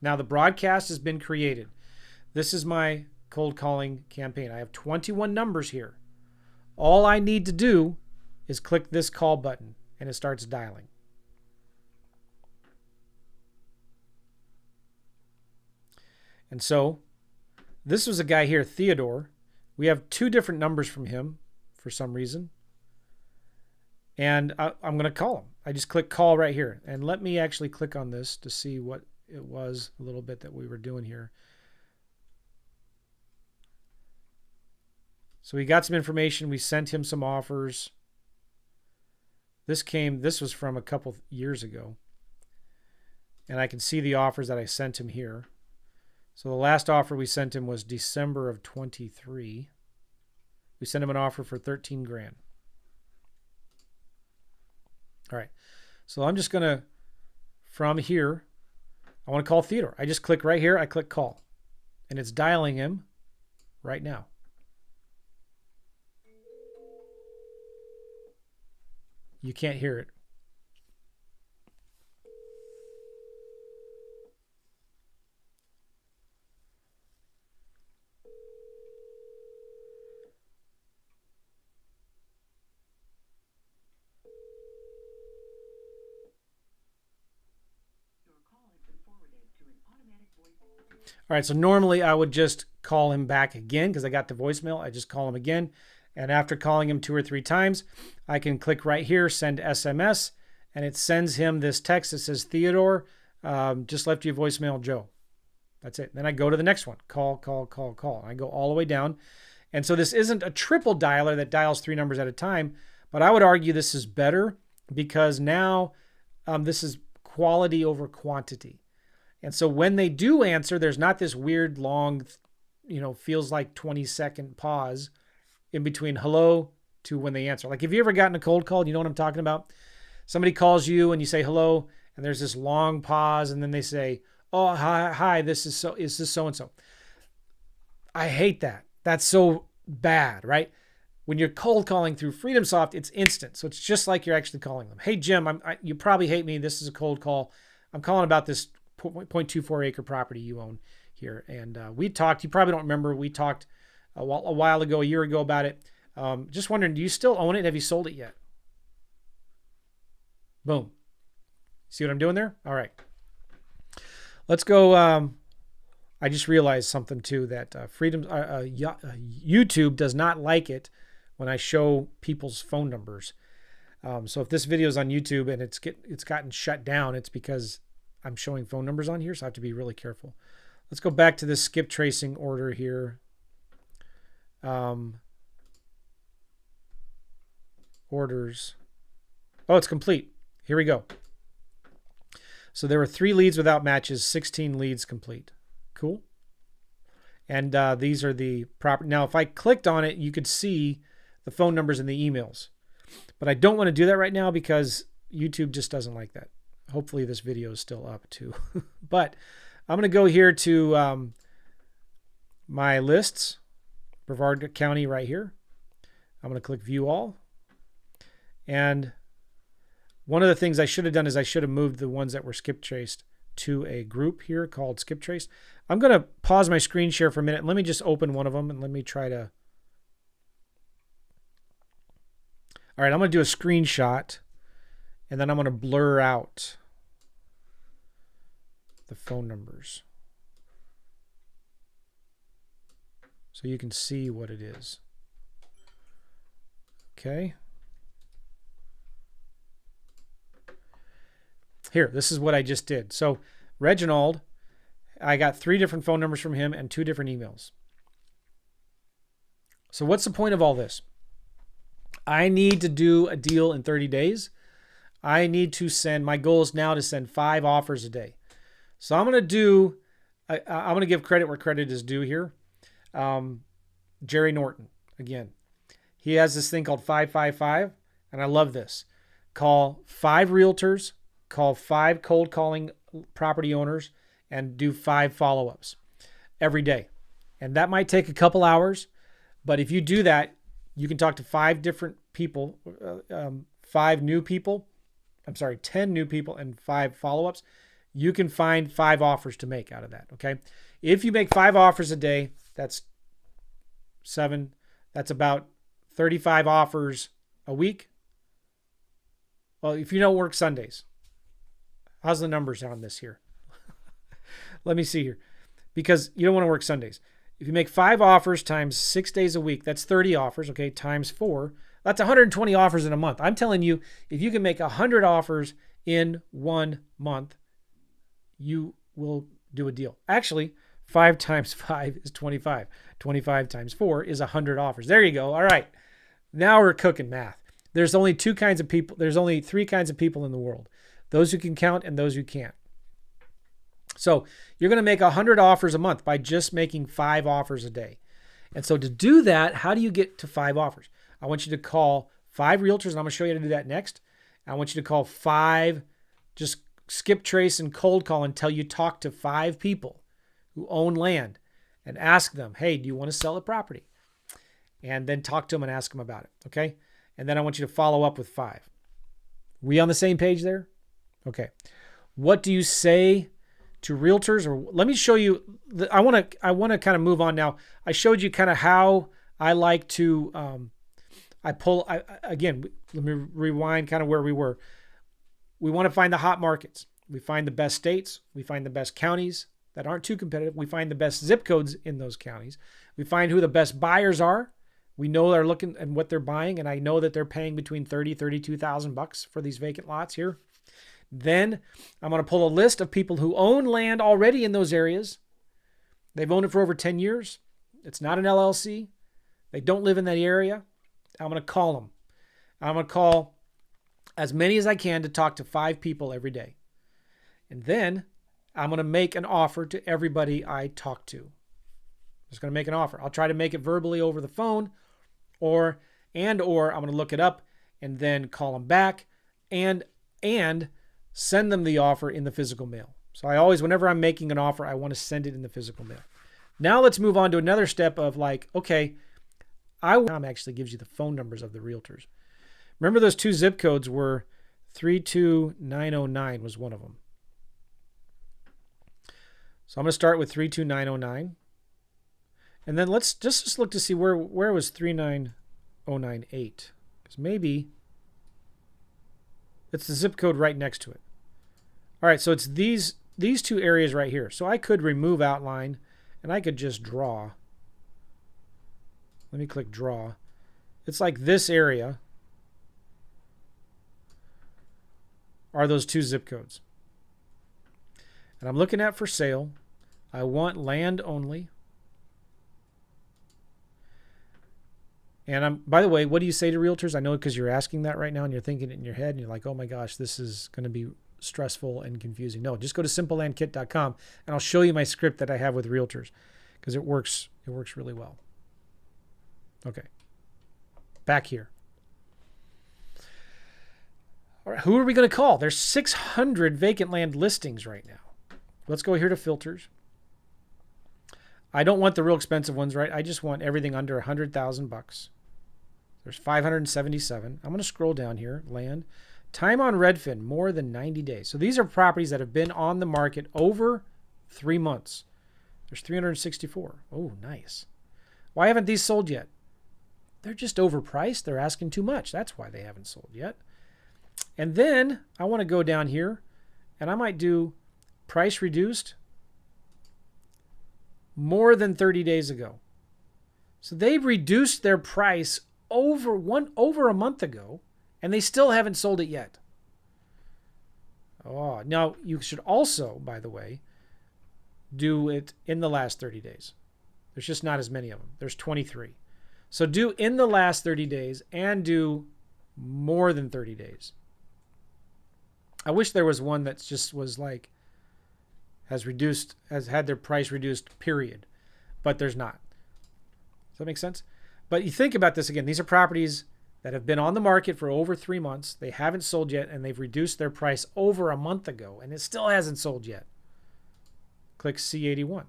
Now the broadcast has been created. This is my cold calling campaign. I have 21 numbers here. All I need to do is click this call button and it starts dialing. And so this was a guy here, Theodore. We have 2 different numbers from him for some reason. And I'm going to call him. I just click call right here. And let me actually click on this to see what it was a little bit that we were doing here. So we got some information. We sent him some offers. This was from a couple years ago. And I can see the offers that I sent him here. So the last offer we sent him was December of 23. We sent him an offer for 13 grand. All right. So I'm just going to, from here, I want to call Theodore. I just click right here. I click call. And it's dialing him right now. You can't hear it. All right, so normally I would just call him back again because I got the voicemail. I just call him again. And after calling him 2 or 3 times, I can click right here, send SMS, and it sends him this text that says, Theodore, just left you a voicemail, Joe. That's it. Then I go to the next one, call, call, call, call. I go all the way down. And so this isn't a triple dialer that dials 3 numbers at a time, but I would argue this is better because now this is quality over quantity. And so when they do answer, there's not this weird long, feels like 20-second pause in between hello to when they answer. Like, have you ever gotten a cold call? You know what I'm talking about? Somebody calls you and you say hello, and there's this long pause, and then they say, oh, hi, is this so-and-so? I hate that. That's so bad, right? When you're cold calling through FreedomSoft, it's instant. So it's just like you're actually calling them. Hey, Jim, you probably hate me. This is a cold call. I'm calling about this 0.24 acre property you own here. And we talked, you probably don't remember, we talked a while ago, a year ago about it. Just wondering, do you still own it? Have you sold it yet? Boom. See what I'm doing there? All right. Let's go. I just realized something too, that YouTube does not like it when I show people's phone numbers. So if this video is on YouTube and it's gotten shut down, it's because I'm showing phone numbers on here, so I have to be really careful. Let's go back to this skip tracing order here. Orders. Oh, it's complete. Here we go. So there were 3 leads without matches, 16 leads complete. Cool. And these are the proper. Now, if I clicked on it, you could see the phone numbers and the emails. But I don't want to do that right now because YouTube just doesn't like that. Hopefully this video is still up too. But I'm going to go here to my lists, Brevard County right here. I'm going to click view all. And One of the things I should have done is I should have moved the ones that were skip traced to a group here called skip trace. I'm going to pause my screen share for a minute. Let me just open one of them and let me try to. All right, I'm going to do a screenshot and then I'm going to blur out the phone numbers so you can see what it is. Okay. Here, this is what I just did. So Reginald, I got 3 different phone numbers from him and 2 different emails. So what's the point of all this? I need to do a deal in 30 days. I need to send, my goal is now to send 5 offers a day. So I'm going to give credit where credit is due here. Jerry Norton, again, he has this thing called 555, and I love this. Call 5 realtors, call 5 cold calling property owners, and do 5 follow-ups every day. And that might take a couple hours, but if you do that, you can talk to 5 different people, 10 new people, and 5 follow-ups. You can find 5 offers to make out of that, okay? If you make 5 offers a day, that's 7. That's about 35 offers a week. Well, if you don't work Sundays, how's the numbers on this here? Let me see here. Because you don't want to work Sundays. If you make 5 offers times 6 days a week, that's 30 offers, okay, times 4. That's 120 offers in a month. I'm telling you, if you can make 100 offers in 1 month, you will do a deal. Actually, 5 times 5 is 25. 25 times 4 is 100 offers. There you go. All right. Now we're cooking math. There's only 2 kinds of people. There's only 3 kinds of people in the world. Those who can count and those who can't. So you're going to make 100 offers a month by just making 5 offers a day. And so to do that, how do you get to 5 offers? I want you to call 5 realtors, and I'm going to show you how to do that next. I want you to call 5, just skip trace and cold call until you talk to 5 people who own land and ask them, hey, do you want to sell a property? And then talk to them and ask them about it, okay? And then I want you to follow up with 5. We on the same page there? Okay. What do you say to realtors? Or let me show you. I want to kind of move on now. I showed you kind of how I like to. Again. Let me rewind kind of where we were. We want to find the hot markets. We find the best states. We find the best counties that aren't too competitive. We find the best zip codes in those counties. We find who the best buyers are. We know they're looking and what they're buying, and I know that they're paying between $32,000 for these vacant lots here. Then I'm going to pull a list of people who own land already in those areas. They've owned it for over 10 years. It's not an LLC. They don't live in that area. I'm going to call them. I'm going to call as many as I can to talk to 5 people every day. And then I'm going to make an offer to everybody I talk to. I'm just going to make an offer. I'll try to make it verbally over the phone or I'm going to look it up and then call them back and send them the offer in the physical mail. So I always, whenever I'm making an offer, I want to send it in the physical mail. Now let's move on to another step of like, okay, actually gives you the phone numbers of the realtors. Remember those 2 zip codes were 32909 was one of them. So I'm going to start with 32909. And then let's just look to see where was 39098. Because maybe it's the zip code right next to it. All right, so it's these 2 areas right here. So I could remove outline and I could just draw. Let me click draw. It's like this area are those 2 zip codes. And I'm looking at for sale. I want land only. And by the way, what do you say to realtors? I know because you're asking that right now and you're thinking it in your head and you're like, oh my gosh, this is going to be stressful and confusing. No, just go to simplelandkit.com and I'll show you my script that I have with realtors because it works really well. Okay. Back here. All right, who are we going to call? There's 600 vacant land listings right now. Let's go here to filters. I don't want the real expensive ones, right? I just want everything under $100,000. There's 577. I'm going to scroll down here. Land. Time on Redfin, more than 90 days. So these are properties that have been on the market over 3 months. There's 364. Oh, nice. Why haven't these sold yet? They're just overpriced. They're asking too much. That's why they haven't sold yet. And then I want to go down here and I might do price reduced more than 30 days ago. So they've reduced their price over a month ago, and they still haven't sold it yet. Oh, now you should also, by the way, do it in the last 30 days. There's just not as many of them. There's 23. So do in the last 30 days and do more than 30 days. I wish there was one that just was like, has had their price reduced, period. But there's not. Does that make sense? But you think about this again. These are properties that have been on the market for over 3 months. They haven't sold yet, and they've reduced their price over a month ago, and it still hasn't sold yet. Click C81.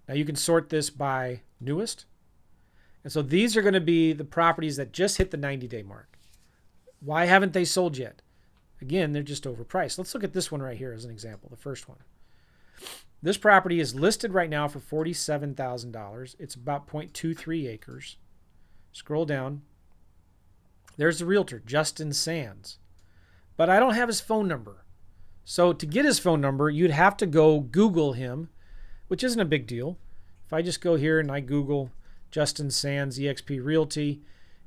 Now you can sort this by newest. And so these are going to be the properties that just hit the 90-day mark. Why haven't they sold yet? Again, they're just overpriced. Let's look at this one right here as an example, the first one. This property is listed right now for $47,000. It's about 0.23 acres. Scroll down. There's the realtor, Justin Sands. But I don't have his phone number. So to get his phone number, you'd have to go Google him, which isn't a big deal. If I just go here and I Google Justin Sands, eXp Realty,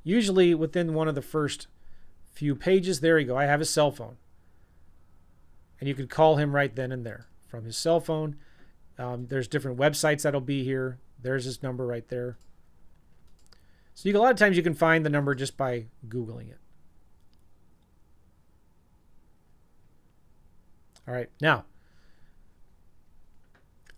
usually within one of the first few pages, there you go. I have his cell phone. And you could call him right then and there from his cell phone. There's different websites that'll be here. There's his number right there. So a lot of times you can find the number just by Googling it. All right, now,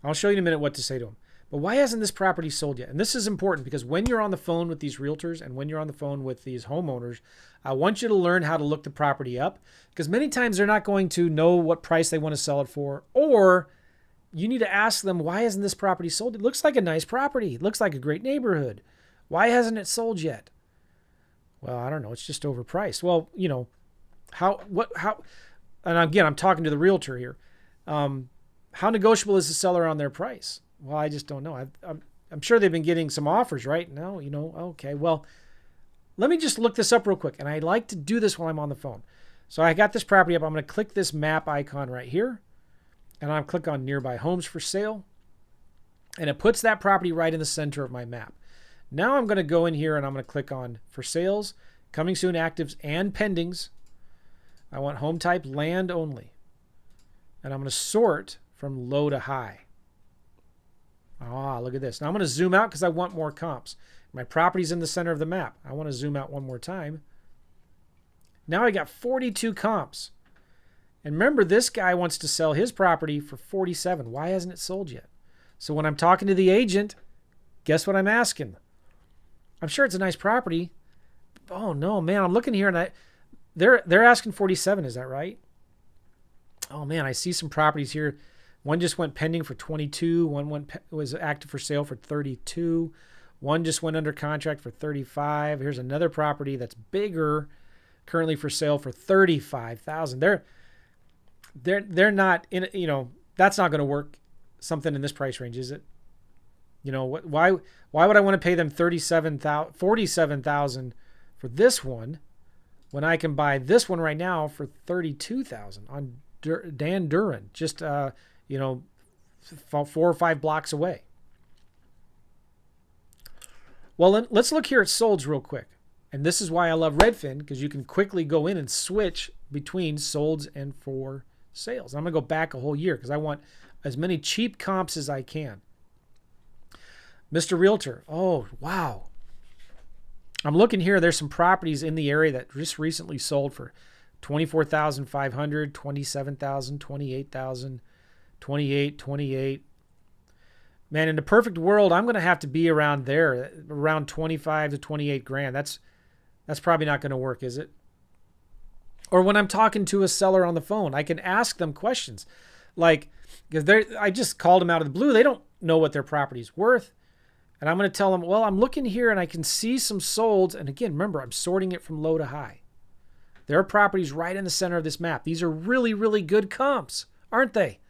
I'll show you in a minute what to say to him. But why hasn't this property sold yet? And this is important because when you're on the phone with these realtors and when you're on the phone with these homeowners, I want you to learn how to look the property up because many times they're not going to know what price they want to sell it for, or you need to ask them, why hasn't this property sold? It looks like a nice property. It looks like a great neighborhood. Why hasn't it sold yet? Well, I don't know. It's just overpriced. Well, how, and again, I'm talking to the realtor here. How negotiable is the seller on their price? Well, I just don't know. I'm sure they've been getting some offers, right? No, okay. Well, let me just look this up real quick. And I like to do this while I'm on the phone. So I got this property up. I'm going to click this map icon right here. And I'll click on nearby homes for sale. And it puts that property right in the center of my map. Now I'm going to go in here and I'm going to click on for sales, coming soon, actives, and pendings. I want home type land only. And I'm going to sort from low to high. Ah, look at this. Now I'm going to zoom out because I want more comps. My property's in the center of the map. I want to zoom out one more time. Now I got 42 comps. And remember, this guy wants to sell his property for 47. Why hasn't it sold yet? So when I'm talking to the agent, guess what I'm asking? I'm sure it's a nice property. Oh no, man, I'm looking here and they're asking 47. Is that right? Oh man, I see some properties here. One just went pending for 22. One was active for sale for 32. One just went under contract for 35. Here's another property that's bigger, currently for sale for 35,000. They're not in. That's not going to work. Something in this price range, is it? Why would I want to pay them 47,000 for this one when I can buy this one right now for 32,000 on Dan Duran, just 4 or 5 blocks away. Well, let's look here at solds real quick. And this is why I love Redfin, because you can quickly go in and switch between solds and for sales. I'm going to go back a whole year because I want as many cheap comps as I can. Mr. Realtor. Oh, wow. I'm looking here. There's some properties in the area that just recently sold for $24,500, $27,000, $28,000, $28,000, $28,000. Man, in the perfect world, I'm going to have to be around there, around 25 to 28 grand. That's probably not going to work, is it? Or when I'm talking to a seller on the phone, I can ask them questions. Like, because I just called them out of the blue. They don't know what their property's worth. And I'm going to tell them, well, I'm looking here and I can see some solds. And again, remember, I'm sorting it from low to high. There are properties right in the center of this map. These are really, really good comps, aren't they?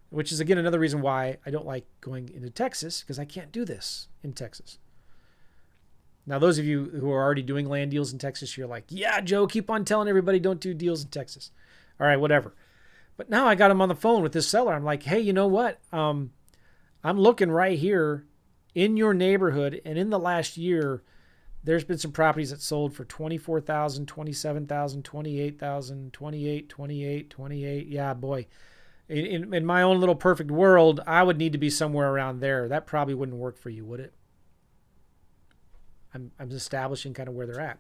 Which is, again, another reason why I don't like going into Texas, because I can't do this in Texas. Now, those of you who are already doing land deals in Texas, you're like, yeah, Joe, keep on telling everybody don't do deals in Texas. All right, whatever. But now I got him on the phone with this seller. I'm like, hey, you know what? I'm looking right here in your neighborhood, and in the last year, there's been some properties that sold for $24,000, $27,000, $28,000, $28,000. Yeah, boy. In my own little perfect world, I would need to be somewhere around there. That probably wouldn't work for you, would it? I'm establishing kind of where they're at.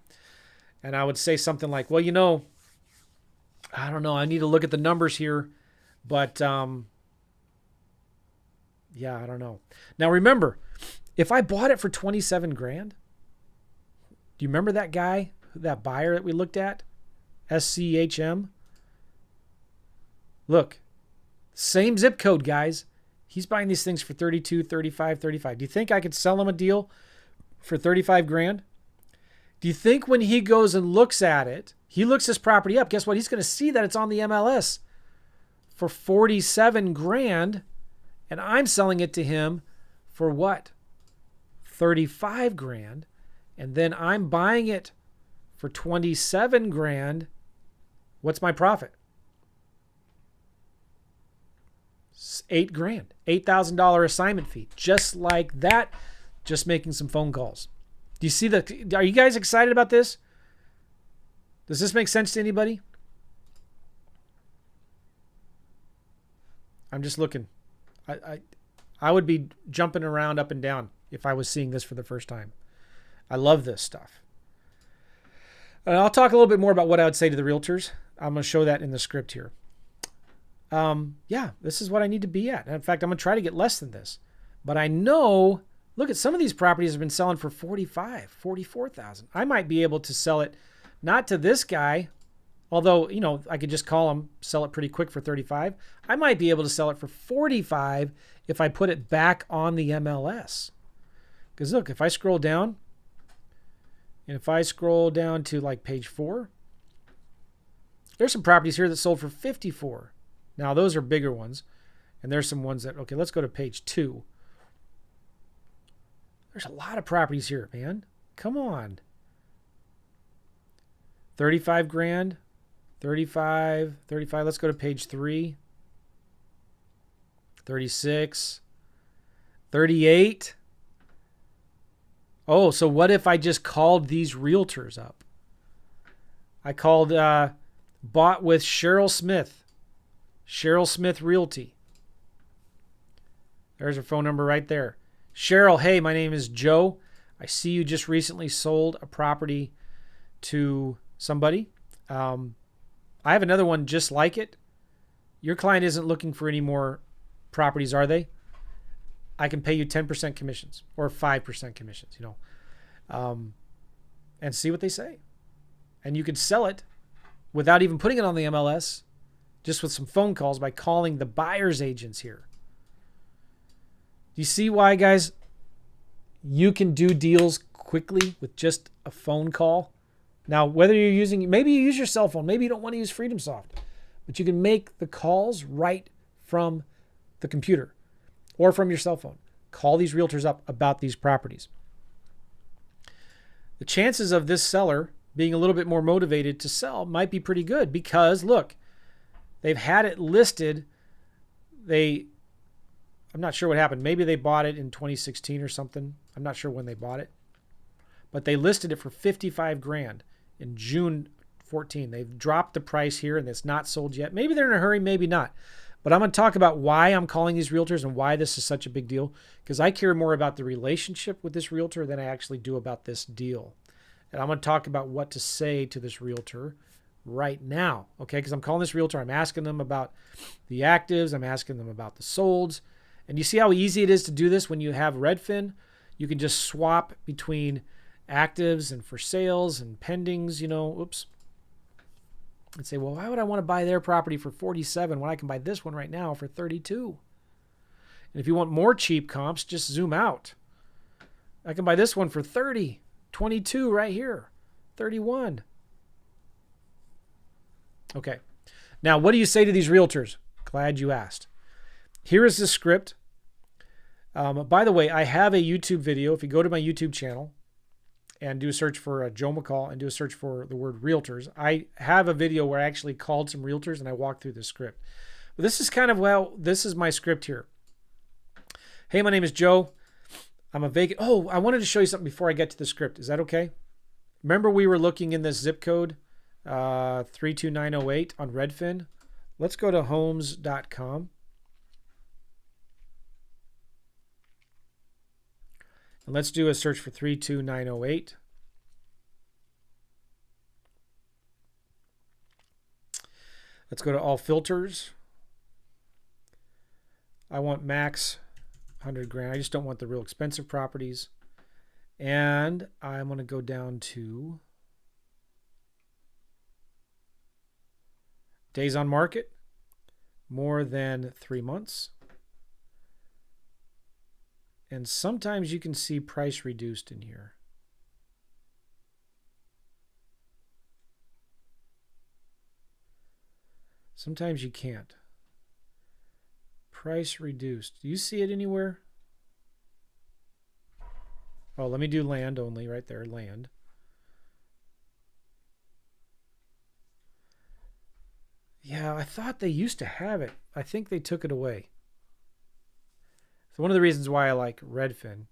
And I would say something like, well, you know, I don't know. I need to look at the numbers here. But, yeah, I don't know. Now, remember, if I bought it for 27 grand, do you remember that guy, that buyer that we looked at? SCHM? Look, same zip code, guys. He's buying these things for 32, 35, 35. Do you think I could sell him a deal for 35 grand? Do you think when he goes and looks at it, he looks this property up, guess what? He's going to see that it's on the MLS for 47 grand, and I'm selling it to him for what? 35 grand, and then I'm buying it for 27 grand. What's my profit? 8 grand, $8,000 assignment fee, just like that. Just making some phone calls. Do you see are you guys excited about this? Does this make sense to anybody? I'm just looking. I would be jumping around up and down if I was seeing this for the first time. I love this stuff. I'll talk a little bit more about what I would say to the realtors. I'm going to show that in the script here. Yeah, this is what I need to be at. In fact, I'm going to try to get less than this. But I know, look at some of these properties have been selling for 45, 44,000. I might be able to sell it, not to this guy, although, you know, I could just call him, sell it pretty quick for 35. I might be able to sell it for 45 if I put it back on the MLS. Because look, if I scroll down, and if I scroll down to like page 4, there's some properties here that sold for 54. Now, those are bigger ones. And there's some ones that, okay, let's go to page 2. There's a lot of properties here, man. Come on. 35 grand, 35, 35. Let's go to page 3. 36, 38. Oh, so what if I just called these realtors up? I called, bought with Cheryl Smith Realty. There's her phone number right there. Cheryl, hey, my name is Joe. I see you just recently sold a property to somebody. I have another one just like it. Your client isn't looking for any more properties, are they? I can pay you 10% commissions or 5% commissions, you know, and see what they say. And you could sell it without even putting it on the MLS, just with some phone calls by calling the buyer's agents here. Do you see why, guys, you can do deals quickly with just a phone call? Now, whether you're using, maybe you use your cell phone, maybe you don't want to use FreedomSoft, but you can make the calls right from the computer or from your cell phone. Call these realtors up about these properties. The chances of this seller being a little bit more motivated to sell might be pretty good because, look, they've had it listed. I'm not sure what happened. Maybe they bought it in 2016 or something. I'm not sure when they bought it. But they listed it for 55 grand in June 14. They've dropped the price here and it's not sold yet. Maybe they're in a hurry, maybe not. But I'm going to talk about why I'm calling these realtors and why this is such a big deal, because I care more about the relationship with this realtor than I actually do about this deal. And I'm going to talk about what to say to this realtor right now, okay? Because I'm calling this realtor, I'm asking them about the actives, I'm asking them about the solds. And you see how easy it is to do this when you have Redfin? You can just swap between actives and for sales and pendings, you know, oops. And say, well, why would I want to buy their property for 47 when I can buy this one right now for 32? And if you want more cheap comps, just zoom out. I can buy this one for 30, 22 right here, 31. Okay. Now, what do you say to these realtors? Glad you asked. Here is the script. By the way, I have a YouTube video. If you go to my YouTube channel and do a search for Joe McCall and do a search for the word realtors, I have a video where I actually called some realtors and I walked through the script. But this is kind of, well, this is my script here. Hey, my name is Joe. I'm a vacant. Oh, I wanted to show you something before I get to the script. Is that okay? Remember we were looking in this zip code 32908 on Redfin. Let's go to homes.com. And let's do a search for 32908. Let's go to all filters. I want max 100 grand. I just don't want the real expensive properties. And I'm going to go down to days on market, more than 3 months. And sometimes you can see price reduced in here. Sometimes you can't. Price reduced. Do you see it anywhere? Oh, let me do land only right there, land. Yeah, I thought they used to have it. I think they took it away. So one of the reasons why I like Redfin.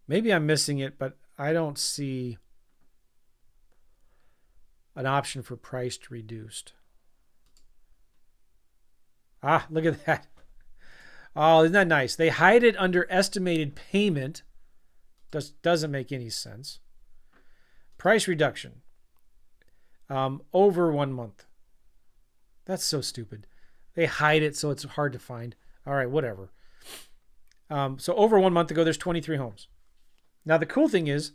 Maybe I'm missing it, but I don't see an option for priced reduced. Ah, look at that. Oh, isn't that nice? They hide it under estimated payment. Doesn't make any sense. Price reduction. Over 1 month. That's so stupid. They hide it so it's hard to find. All right, whatever. So over 1 month ago, there's 23 homes. Now, the cool thing is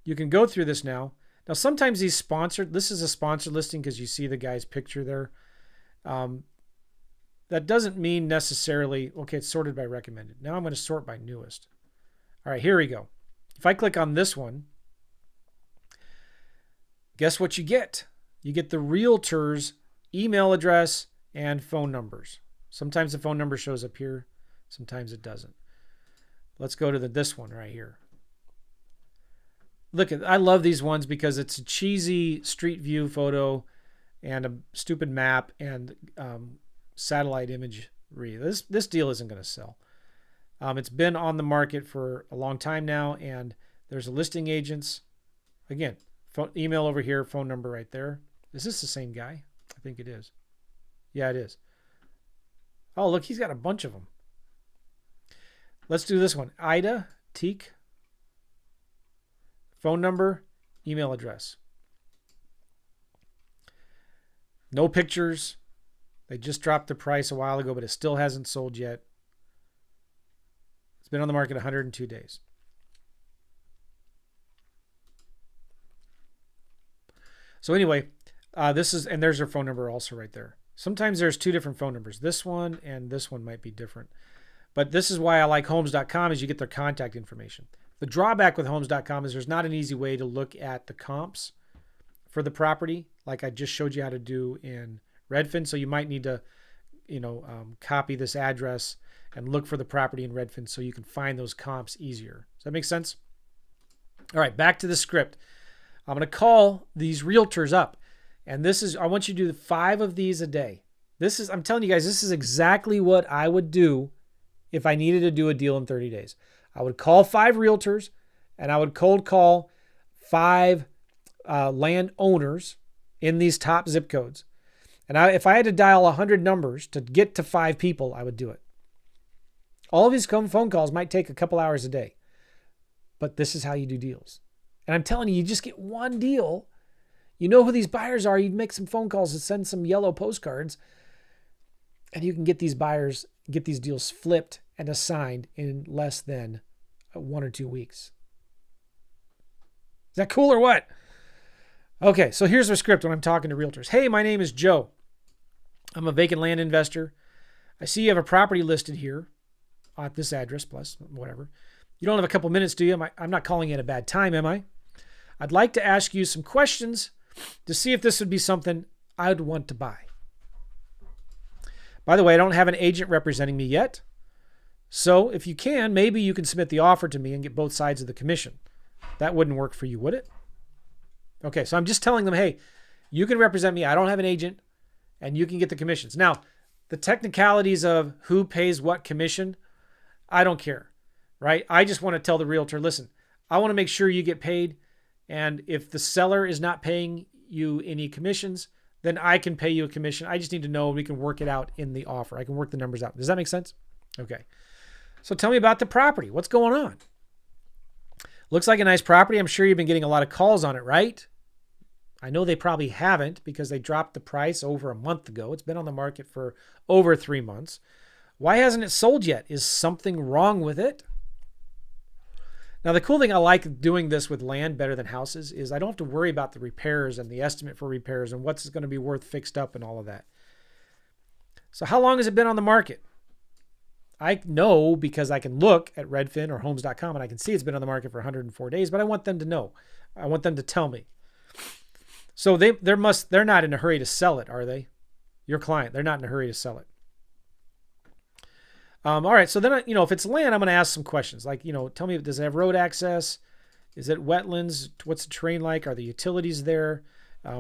you can go through this now. Now, sometimes these sponsored, this is a sponsored listing because you see the guy's picture there. That doesn't mean necessarily, okay, it's sorted by recommended. Now I'm going to sort by newest. All right, here we go. If I click on this one, guess what you get? You get the realtor's email address and phone numbers. Sometimes the phone number shows up here. Sometimes it doesn't. Let's go to this one right here. Look, I love these ones because it's a cheesy street view photo and a stupid map and satellite imagery. This deal isn't going to sell. It's been on the market for a long time now, and there's a listing agents. Again, email over here, phone number right there. Is this the same guy? I think it is. Yeah, it is. Oh, look, he's got a bunch of them. Let's do this one. Ida Teak. Phone number, email address. No pictures. They just dropped the price a while ago, but it still hasn't sold yet. It's been on the market 102 days. So anyway, and there's her phone number also right there. Sometimes there's two different phone numbers. This one and this one might be different. But this is why I like homes.com is you get their contact information. The drawback with homes.com is there's not an easy way to look at the comps for the property like I just showed you how to do in Redfin. So you might need to, copy this address and look for the property in Redfin so you can find those comps easier. Does that make sense? All right, back to the script. I'm going to call these realtors up. And I want you to do 5 of these a day. I'm telling you guys, this is exactly what I would do if I needed to do a deal in 30 days. I would call 5 realtors and I would cold call 5 land owners in these top zip codes. And if I had to dial 100 numbers to get to 5 people, I would do it. All of these phone calls might take a couple hours a day, but this is how you do deals. And I'm telling you, you just get one deal. You know who these buyers are. You'd make some phone calls and send some yellow postcards, and you can get these buyers, get these deals flipped and assigned in less than 1 or 2 weeks. Is that cool or what? Okay, so here's our script when I'm talking to realtors. Hey, my name is Joe. I'm a vacant land investor. I see you have a property listed here at this address plus whatever. You don't have a couple minutes, do you? I'm not calling you at a bad time, am I? I'd like to ask you some questions to see if this would be something I'd want to buy. By the way, I don't have an agent representing me yet. So if you can, maybe you can submit the offer to me and get both sides of the commission. That wouldn't work for you, would it? Okay, so I'm just telling them, hey, you can represent me. I don't have an agent, and you can get the commissions. Now, the technicalities of who pays what commission, I don't care, right? I just want to tell the realtor, listen, I want to make sure you get paid. And if the seller is not paying you any commissions, then I can pay you a commission. I just need to know we can work it out in the offer. I can work the numbers out. Does that make sense? Okay. So tell me about the property. What's going on? Looks like a nice property. I'm sure you've been getting a lot of calls on it, right? I know they probably haven't because they dropped the price over a month ago. It's been on the market for over 3 months. Why hasn't it sold yet? Is something wrong with it? Now, the cool thing I like doing this with land better than houses is I don't have to worry about the repairs and the estimate for repairs and what's going to be worth fixed up and all of that. So how long has it been on the market? I know because I can look at Redfin or homes.com and I can see it's been on the market for 104 days, but I want them to know. I want them to tell me. So they're not in a hurry to sell it, are they? Your client, they're not in a hurry to sell it. All right, so then, if it's land, I'm going to ask some questions. Like, tell me, does it have road access? Is it wetlands? What's the terrain like? Are the utilities there?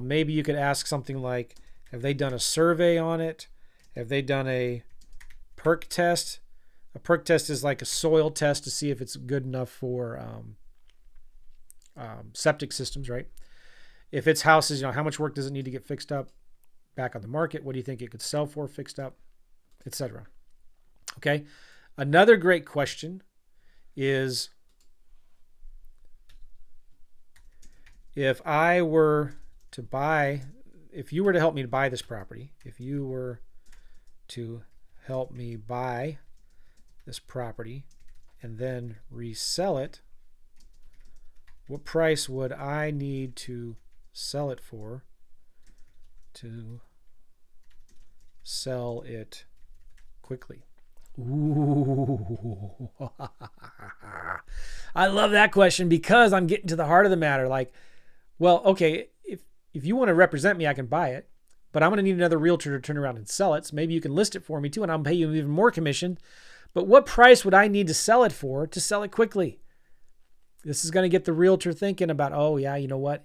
Maybe you could ask something like, have they done a survey on it? Have they done a perk test? A perk test is like a soil test to see if it's good enough for septic systems, right? If it's houses, how much work does it need to get fixed up? Back on the market, what do you think it could sell for fixed up, etc.? Okay. Another great question is, if you were to help me to buy this property, and then resell it, what price would I need to sell it for to sell it quickly? Ooh. I love that question because I'm getting to the heart of the matter. Like, well, okay, if you want to represent me, I can buy it, but I'm going to need another realtor to turn around and sell it. So maybe you can list it for me too, and I'll pay you even more commission. But what price would I need to sell it for to sell it quickly? This is going to get the realtor thinking about, oh yeah, you know what?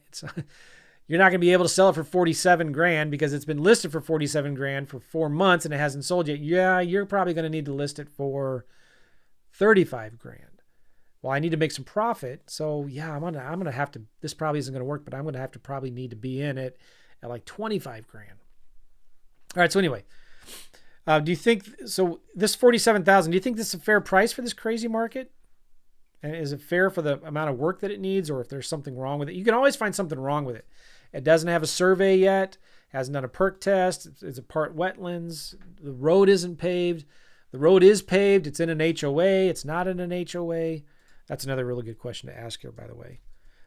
You're not going to be able to sell it for 47 grand because it's been listed for 47 grand for 4 months and it hasn't sold yet. Yeah, you're probably going to need to list it for 35 grand. Well, I need to make some profit. So yeah, I'm going to have to, this probably isn't going to work, but I'm going to have to probably need to be in it at like 25 grand. All right. So anyway, do you think, so this 47,000, do you think this is a fair price for this crazy market? And is it fair for the amount of work that it needs, or if there's something wrong with it? You can always find something wrong with it. It doesn't have a survey yet, hasn't done a perk test, it's a part wetlands, the road isn't paved. The road is paved, it's in an HOA, it's not in an HOA. That's another really good question to ask here, by the way.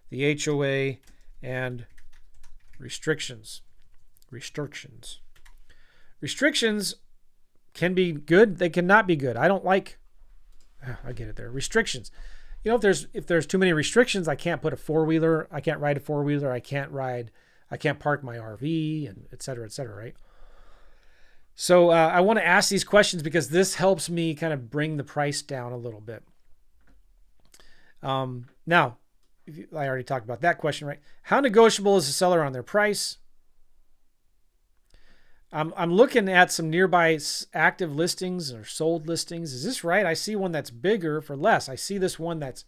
The HOA and restrictions. Restrictions can be good, they cannot be good. I get it there. Restrictions. If there's too many restrictions, I can't put a four-wheeler, I can't ride a four-wheeler, I can't park my RV, and et cetera, right? So I want to ask these questions because this helps me kind of bring the price down a little bit. Now, I already talked about that question, right? How negotiable is the seller on their price? I'm looking at some nearby active listings or sold listings. Is this right? I see one that's bigger for less. I see this one that's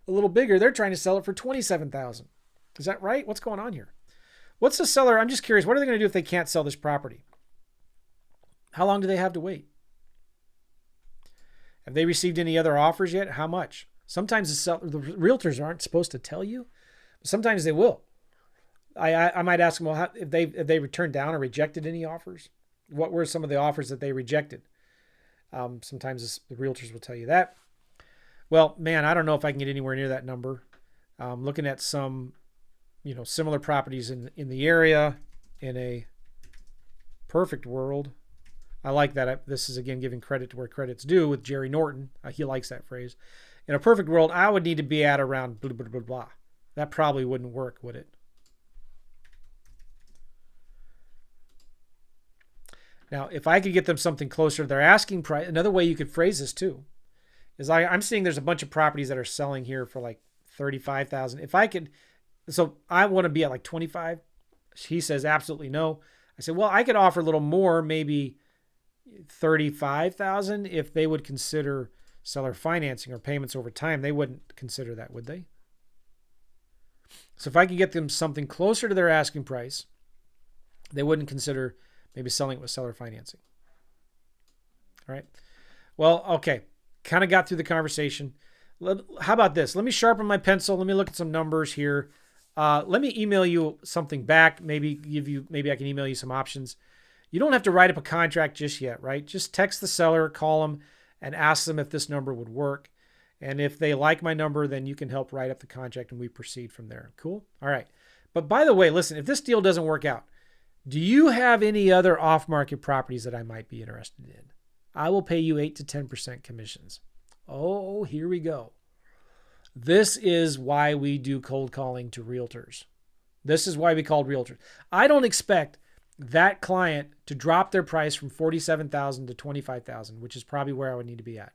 a little bigger. They're trying to sell it for $27,000. Is that right? What's going on here? What's the seller? I'm just curious. What are they going to do if they can't sell this property? How long do they have to wait? Have they received any other offers yet? How much? Sometimes the realtors aren't supposed to tell you, but sometimes they will. I might ask them, well, if they returned down or rejected any offers, what were some of the offers that they rejected? Sometimes the realtors will tell you that. Well, man, I don't know if I can get anywhere near that number. Looking at some, similar properties in the area. In a perfect world, I like that. This is again giving credit to where credit's due with Jerry Norton. He likes that phrase. In a perfect world, I would need to be at around blah blah blah blah. That probably wouldn't work, would it? Now, if I could get them something closer to their asking price, another way you could phrase this too is I'm seeing there's a bunch of properties that are selling here for like 35,000. If I could, so I want to be at like 25. He says absolutely no. I said, well, I could offer a little more, maybe 35,000 if they would consider seller financing or payments over time. They wouldn't consider that, would they? So if I could get them something closer to their asking price, they wouldn't consider maybe selling it with seller financing. All right. Well, okay. Kind of got through the conversation. How about this? Let me sharpen my pencil. Let me look at some numbers here. Let me email you something back. Maybe I can email you some options. You don't have to write up a contract just yet, right? Just text the seller, call them, and ask them if this number would work. And if they like my number, then you can help write up the contract and we proceed from there. Cool? All right. But by the way, listen, if this deal doesn't work out, do you have any other off-market properties that I might be interested in? I will pay you 8 to 10% commissions. Oh, here we go. This is why we do cold calling to realtors. This is why we called realtors. I don't expect that client to drop their price from $47,000 to $25,000, which is probably where I would need to be at.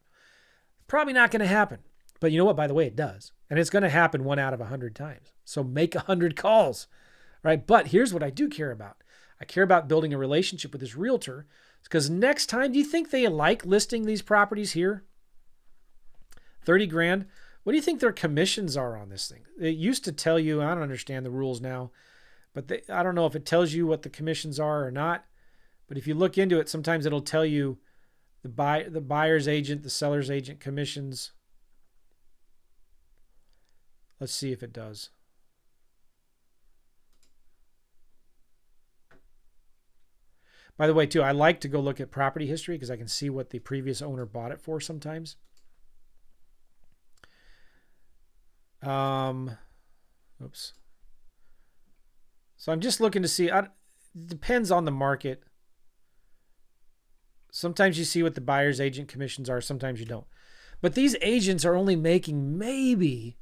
Probably not going to happen. But you know what? By the way, it does. And it's going to happen 1 out of 100 times. So make 100 calls, right? But here's what I do care about. I care about building a relationship with this realtor because next time, do you think they like listing these properties here? 30 grand. What do you think their commissions are on this thing? It used to tell you, I don't understand the rules now, but I don't know if it tells you what the commissions are or not. But if you look into it, sometimes it'll tell you the buyer's agent, the seller's agent commissions. Let's see if it does. By the way, too, I like to go look at property history because I can see what the previous owner bought it for sometimes. Oops. So I'm just looking to see. It depends on the market. Sometimes you see what the buyer's agent commissions are. Sometimes you don't. But these agents are only making maybe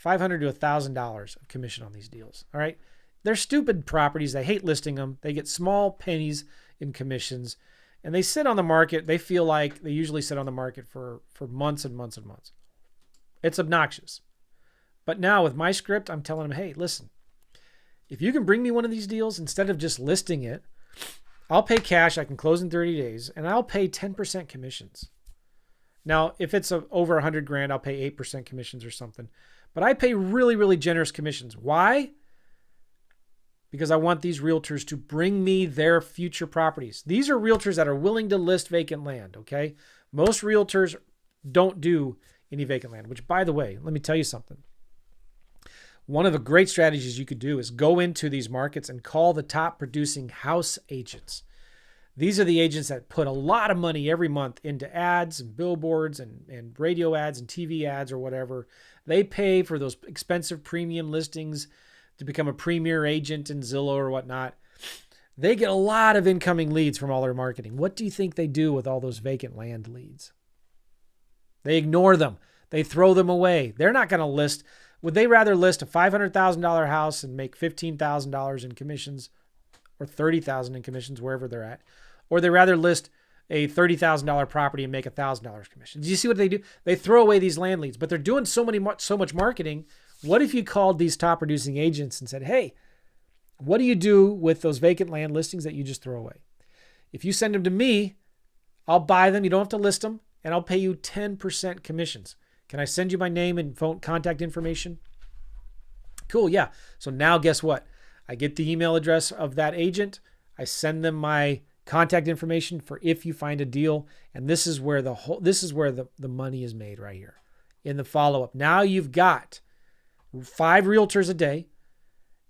$500 to $1,000 of commission on these deals. All right. They're stupid properties. They hate listing them. They get small pennies in commissions and they sit on the market. They feel like they usually sit on the market for months and months and months. It's obnoxious. But now with my script, I'm telling them, hey, listen, if you can bring me one of these deals, instead of just listing it, I'll pay cash. I can close in 30 days and I'll pay 10% commissions. Now, if it's over 100 grand, I'll pay 8% commissions or something, but I pay really, really generous commissions. Why? Because I want these realtors to bring me their future properties. These are realtors that are willing to list vacant land. Okay. Most realtors don't do any vacant land, which by the way, let me tell you something. One of the great strategies you could do is go into these markets and call the top producing house agents. These are the agents that put a lot of money every month into ads and billboards and radio ads and TV ads or whatever. They pay for those expensive premium listings to become a premier agent in Zillow or whatnot. They get a lot of incoming leads from all their marketing. What do you think they do with all those vacant land leads? They ignore them. They throw them away. They're not going to list. Would they rather list a $500,000 house and make $15,000 in commissions or $30,000 in commissions wherever they're at? Or they rather list a $30,000 property and make $1,000 commission? Do you see what they do? They throw away these land leads, but they're doing so much marketing. What if you called these top producing agents and said, hey, what do you do with those vacant land listings that you just throw away? If you send them to me, I'll buy them. You don't have to list them and I'll pay you 10% commissions. Can I send you my name and phone contact information? Cool. Yeah. So now guess what? I get the email address of that agent. I send them my contact information for if you find a deal. And this is where the money is made right here in the follow-up. Now you've got 5 realtors a day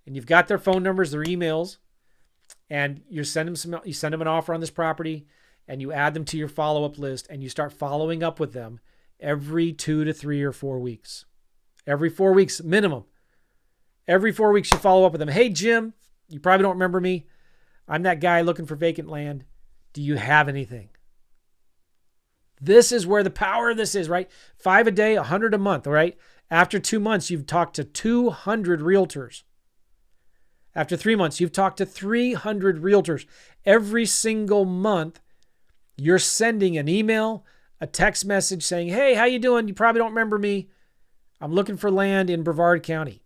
and you've got their phone numbers, their emails, and you send them an offer on this property and you add them to your follow-up list and you start following up with them every 2 to 3 or 4 weeks. Every 4 weeks minimum. Every 4 weeks you follow up with them. Hey, Jim, you probably don't remember me. I'm that guy looking for vacant land. Do you have anything? This is where the power of this is, right? 5 a day, 100 a month, all right? After 2 months, you've talked to 200 realtors. After 3 months, you've talked to 300 realtors. Every single month, you're sending an email, a text message saying, hey, how you doing? You probably don't remember me. I'm looking for land in Brevard County.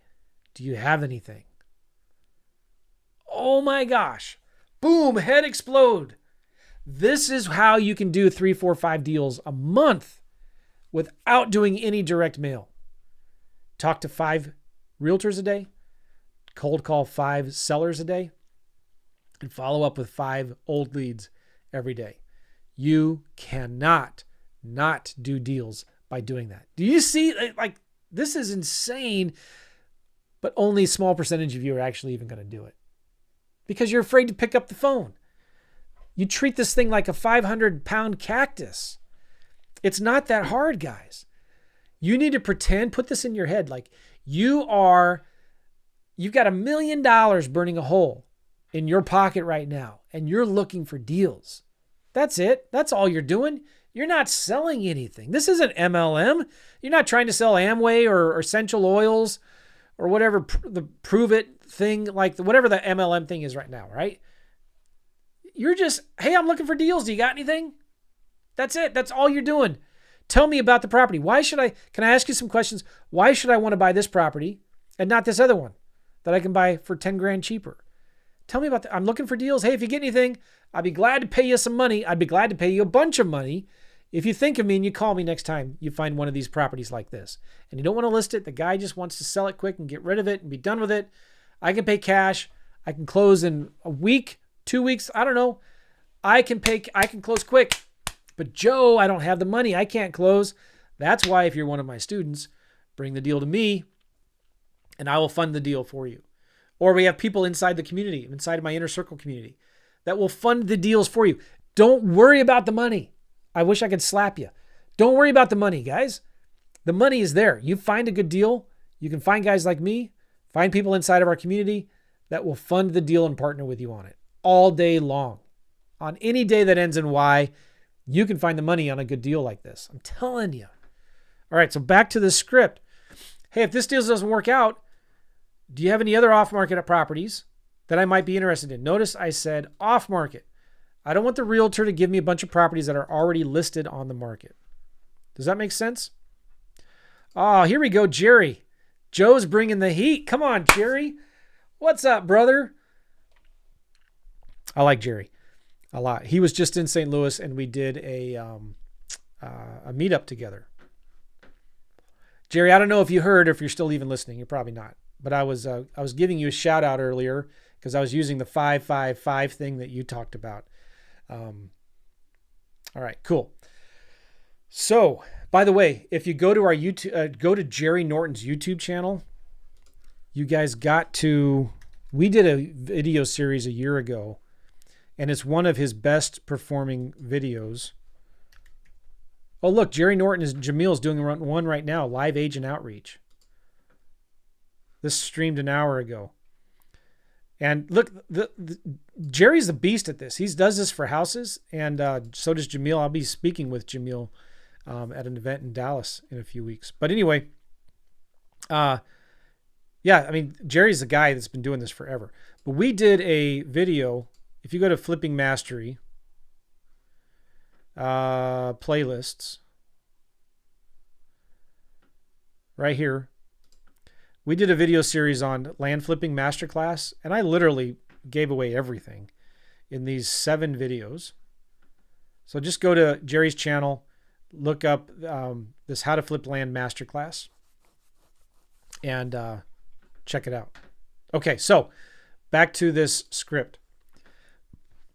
Do you have anything? Oh my gosh. Boom, head explode. This is how you can do 3, 4, 5 deals a month without doing any direct mail. Talk to 5 realtors a day, cold call 5 sellers a day, and follow up with 5 old leads every day. You cannot not do deals by doing that. Do you see? Like, this is insane, but only a small percentage of you are actually even going to do it because you're afraid to pick up the phone. You treat this thing like a 500-pound cactus. It's not that hard, guys. You need to pretend, put this in your head, like you've got $1 million burning a hole in your pocket right now, and you're looking for deals. That's it. That's all you're doing. You're not selling anything. This isn't MLM. You're not trying to sell Amway or Essential Oils or whatever the prove it thing, like whatever the MLM thing is right now, right? You're just, hey, I'm looking for deals. Do you got anything? That's it. That's all you're doing. Tell me about the property. Can I ask you some questions? Why should I want to buy this property and not this other one that I can buy for 10 grand cheaper? Tell me about I'm looking for deals. Hey, if you get anything, I'd be glad to pay you some money. I'd be glad to pay you a bunch of money. If you think of me and you call me next time you find one of these properties like this and you don't want to list it, the guy just wants to sell it quick and get rid of it and be done with it. I can pay cash. I can close in a week, 2 weeks. I don't know. I can close quick. But Joe, I don't have the money. I can't close. That's why if you're one of my students, bring the deal to me and I will fund the deal for you. Or we have people inside the community, inside of my inner circle community, that will fund the deals for you. Don't worry about the money. I wish I could slap you. Don't worry about the money, guys. The money is there. You find a good deal. You can find guys like me, find people inside of our community that will fund the deal and partner with you on it all day long. On any day that ends in Y, you can find the money on a good deal like this. I'm telling you. All right, so back to the script. Hey, if this deal doesn't work out, do you have any other off-market properties that I might be interested in? Notice I said off-market. I don't want the realtor to give me a bunch of properties that are already listed on the market. Does that make sense? Oh, here we go, Jerry. Joe's bringing the heat. Come on, Jerry. What's up, brother? I like Jerry a lot. He was just in St. Louis, and we did a meetup together. Jerry, I don't know if you heard or if you're still even listening. You're probably not. But I was giving you a shout out earlier because I was using the 555 thing that you talked about. All right, cool. So, by the way, if you go to our YouTube, go to Jerry Norton's YouTube channel. You guys we did a video series a year ago, and it's one of his best performing videos. Oh, look, Jerry Norton Jamil's doing one right now, live agent outreach. This streamed an hour ago. And look, Jerry's a beast at this. He does this for houses, and so does Jamil. I'll be speaking with Jamil at an event in Dallas in a few weeks. But anyway, yeah, I mean, Jerry's the guy that's been doing this forever. But we did a video. If you go to Flipping Mastery, playlists, right here, we did a video series on land flipping masterclass, and I literally gave away everything in these 7 videos. So just go to Jerry's channel, look up this How to Flip Land Masterclass, and check it out. Okay, so back to this script.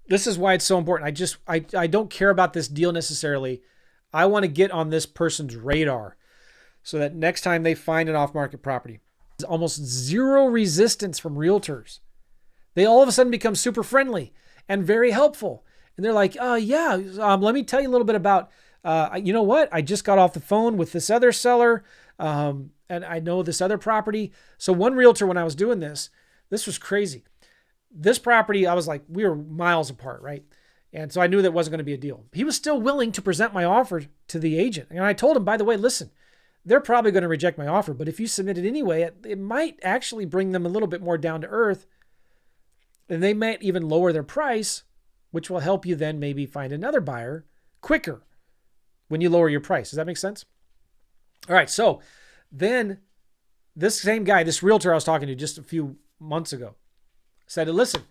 This is why it's so important. I don't care about this deal necessarily. I want to get on this person's radar so that next time they find an off-market property, there's almost zero resistance from realtors. They all of a sudden become super friendly and very helpful. And they're like, yeah, let me tell you a little bit about, you know what? I just got off the phone with this other seller, and I know this other property. So one realtor, when I was doing this was crazy. This property, I was like, we were miles apart, right? And so I knew that wasn't going to be a deal. He was still willing to present my offer to the agent. And I told him, by the way, listen, they're probably going to reject my offer. But if you submit it anyway, it might actually bring them a little bit more down to earth. And they might even lower their price, which will help you then maybe find another buyer quicker when you lower your price. Does that make sense? All right. So then this same guy, this realtor I was talking to just a few months ago, said, listen,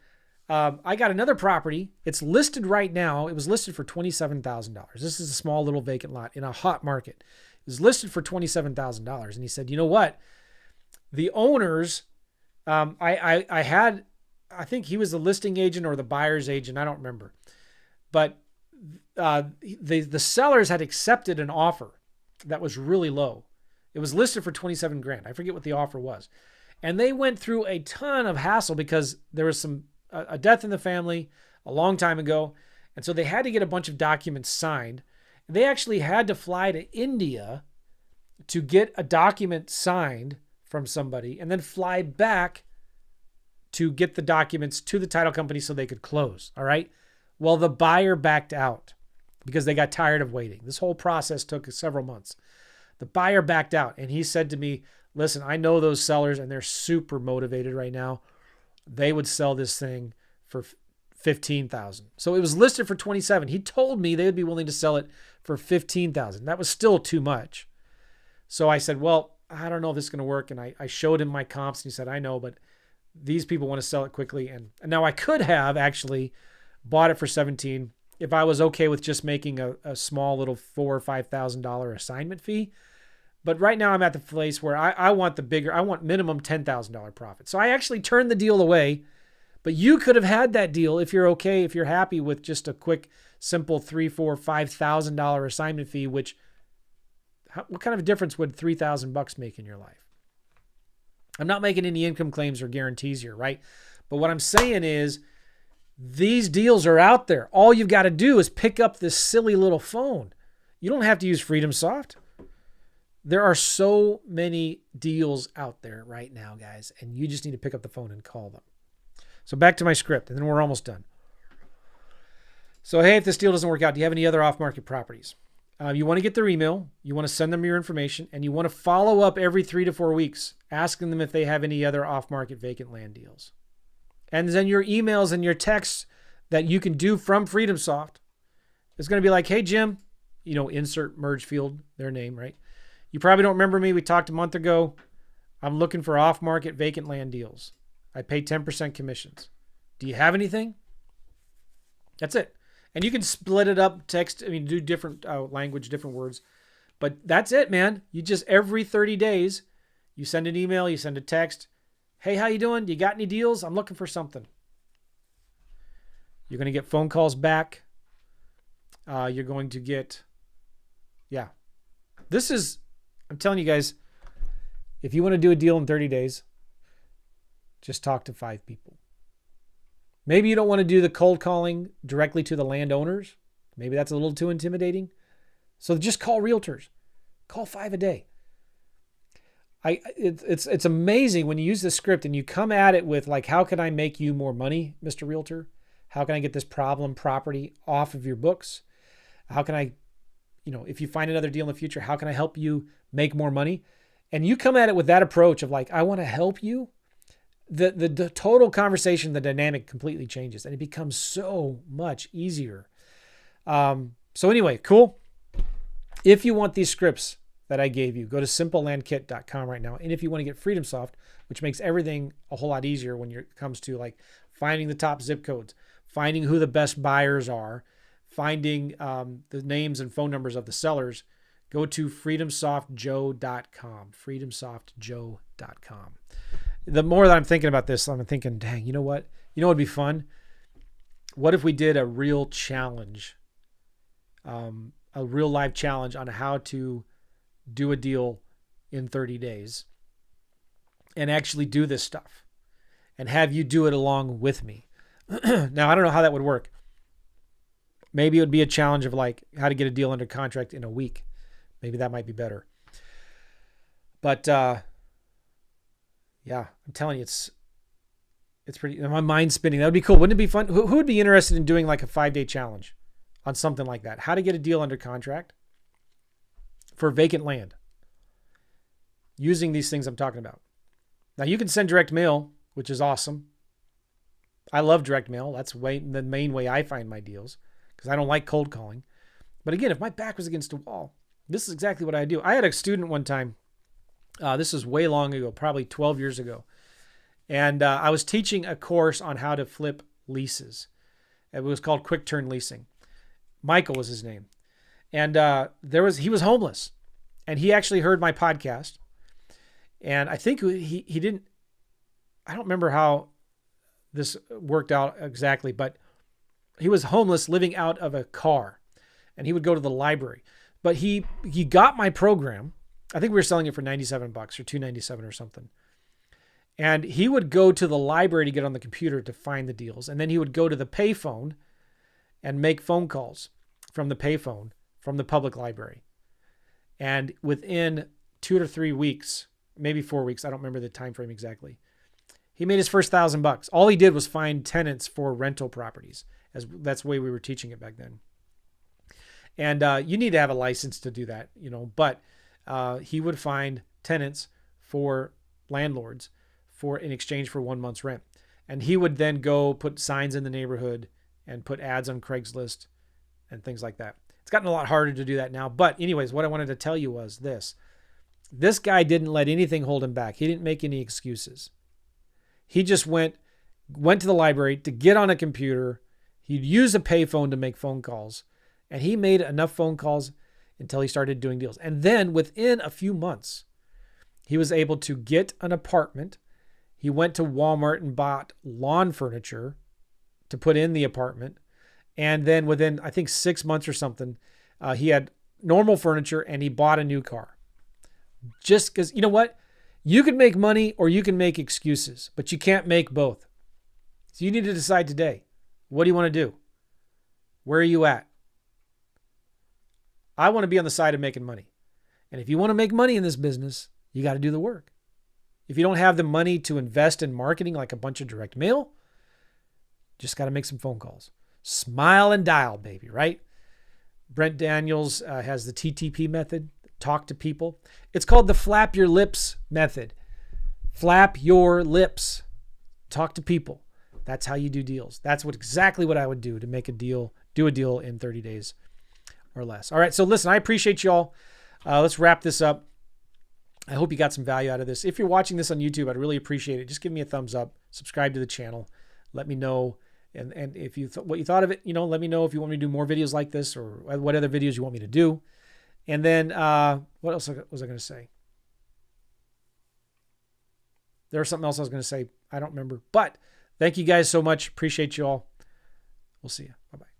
I got another property. It's listed right now. It was listed for $27,000. This is a small little vacant lot in a hot market. It was listed for $27,000. And he said, you know what? The owners, I think he was the listing agent or the buyer's agent. I don't remember. But the sellers had accepted an offer that was really low. It was listed for 27 grand. I forget what the offer was. And they went through a ton of hassle because there was a death in the family a long time ago. And so they had to get a bunch of documents signed. They actually had to fly to India to get a document signed from somebody and then fly back to get the documents to the title company so they could close. All right. Well, the buyer backed out because they got tired of waiting. This whole process took several months. The buyer backed out and he said to me, listen, I know those sellers and they're super motivated right now. They would sell this thing for $15,000. So it was listed for 27. He told me they would be willing to sell it for $15,000. That was still too much. So I said, well, I don't know if this is going to work. And I showed him my comps and he said, I know, but these people want to sell it quickly. And now I could have actually bought it for 17 if I was okay with just making a small little $4,000 or $5,000 assignment fee. But right now I'm at the place where I want I want minimum $10,000 profit. So I actually turned the deal away, but you could have had that deal if you're okay, if you're happy with just a quick, simple $3,000, $4,000, $5,000 assignment fee, which what kind of a difference would $3,000 make in your life? I'm not making any income claims or guarantees here, right? But what I'm saying is these deals are out there. All you've got to do is pick up this silly little phone. You don't have to use FreedomSoft. There are so many deals out there right now, guys, and you just need to pick up the phone and call them. So back to my script, and then we're almost done. So, hey, if this deal doesn't work out, do you have any other off-market properties? You want to get their email, you want to send them your information, and you want to follow up every 3 to 4 weeks, asking them if they have any other off-market vacant land deals. And then your emails and your texts that you can do from FreedomSoft is going to be like, hey, Jim, insert merge field, their name, right? You probably don't remember me. We talked a month ago. I'm looking for off-market vacant land deals. I pay 10% commissions. Do you have anything? That's it. And you can split it up, do different language, different words. But that's it, man. You just every 30 days, you send an email, you send a text. Hey, how you doing? You got any deals? I'm looking for something. You're going to get phone calls back. You're going to get, I'm telling you guys, if you want to do a deal in 30 days, just talk to 5 people. Maybe you don't want to do the cold calling directly to the landowners. Maybe that's a little too intimidating. So just call realtors. Call 5 a day. It's amazing when you use this script and you come at it with like, how can I make you more money, Mr. Realtor? How can I get this problem property off of your books? How can I, if you find another deal in the future, how can I help you make more money? And you come at it with that approach of like, I want to help you. The total conversation, the dynamic completely changes and it becomes so much easier. So anyway, cool. If you want these scripts that I gave you, go to simplelandkit.com right now. And if you want to get FreedomSoft, which makes everything a whole lot easier when it comes to like finding the top zip codes, finding who the best buyers are, finding the names and phone numbers of the sellers, go to freedomsoftjoe.com, freedomsoftjoe.com. The more that I'm thinking about this, I'm thinking, dang, you know what? It'd be fun? What if we did a real challenge, a real live challenge on how to do a deal in 30 days and actually do this stuff and have you do it along with me. Now, I don't know how that would work. Maybe it would be a challenge of like how to get a deal under contract in a week. Maybe that might be better. But, yeah, I'm telling you, it's pretty, my mind's spinning. That would be cool. Wouldn't it be fun? Who would be interested in doing like a 5-day challenge on something like that? How to get a deal under contract for vacant land. using these things I'm talking about. Now you can send direct mail, which is awesome. I love direct mail. That's the main way I find my deals because I don't like cold calling. But again, if my back was against a wall, this is exactly what I do. I had a student one time. This is way long ago, probably 12 years ago. And I was teaching a course on how to flip leases. It was called Quick Turn Leasing. Michael was his name. And he was homeless. And he actually heard my podcast. And I think he didn't, I don't remember how this worked out exactly, but he was homeless living out of a car. And he would go to the library. But he got my program. I think we were selling it for $97 or $297 or something. And he would go to the library to get on the computer to find the deals. And then he would go to the payphone and make phone calls from the payphone from the public library. And within 2 to 3 weeks, maybe 4 weeks, I don't remember the time frame exactly, he made his first $1,000. All he did was find tenants for rental properties. That's the way we were teaching it back then. And you need to have a license to do that, but he would find tenants for landlords in exchange for 1 month's rent. And he would then go put signs in the neighborhood and put ads on Craigslist and things like that. It's gotten a lot harder to do that now. But anyways, what I wanted to tell you was this. This guy didn't let anything hold him back. He didn't make any excuses. He just went to the library to get on a computer. He'd use a payphone to make phone calls. And he made enough phone calls until he started doing deals. And then within a few months, he was able to get an apartment. He went to Walmart and bought lawn furniture to put in the apartment. And then within, I think, 6 months or something, he had normal furniture and he bought a new car. Just because, you know what? You can make money or you can make excuses, but you can't make both. So you need to decide today. What do you want to do? Where are you at? I want to be on the side of making money. And if you want to make money in this business, you got to do the work. If you don't have the money to invest in marketing like a bunch of direct mail, just got to make some phone calls. Smile and dial, baby, right? Brent Daniels has the TTP method, talk to people. It's called the flap your lips method. Flap your lips. Talk to people. That's how you do deals. That's exactly what I would do to make a deal, do a deal in 30 days or less. All right, so listen, I appreciate y'all. Let's wrap this up. I hope you got some value out of this. If you're watching this on YouTube, I'd really appreciate it. Just give me a thumbs up. Subscribe to the channel. Let me know. And if you what you thought of it, let me know if you want me to do more videos like this or what other videos you want me to do. And then what else was I going to say? There was something else I was going to say. I don't remember. But thank you guys so much. Appreciate you all. We'll see you. Bye-bye.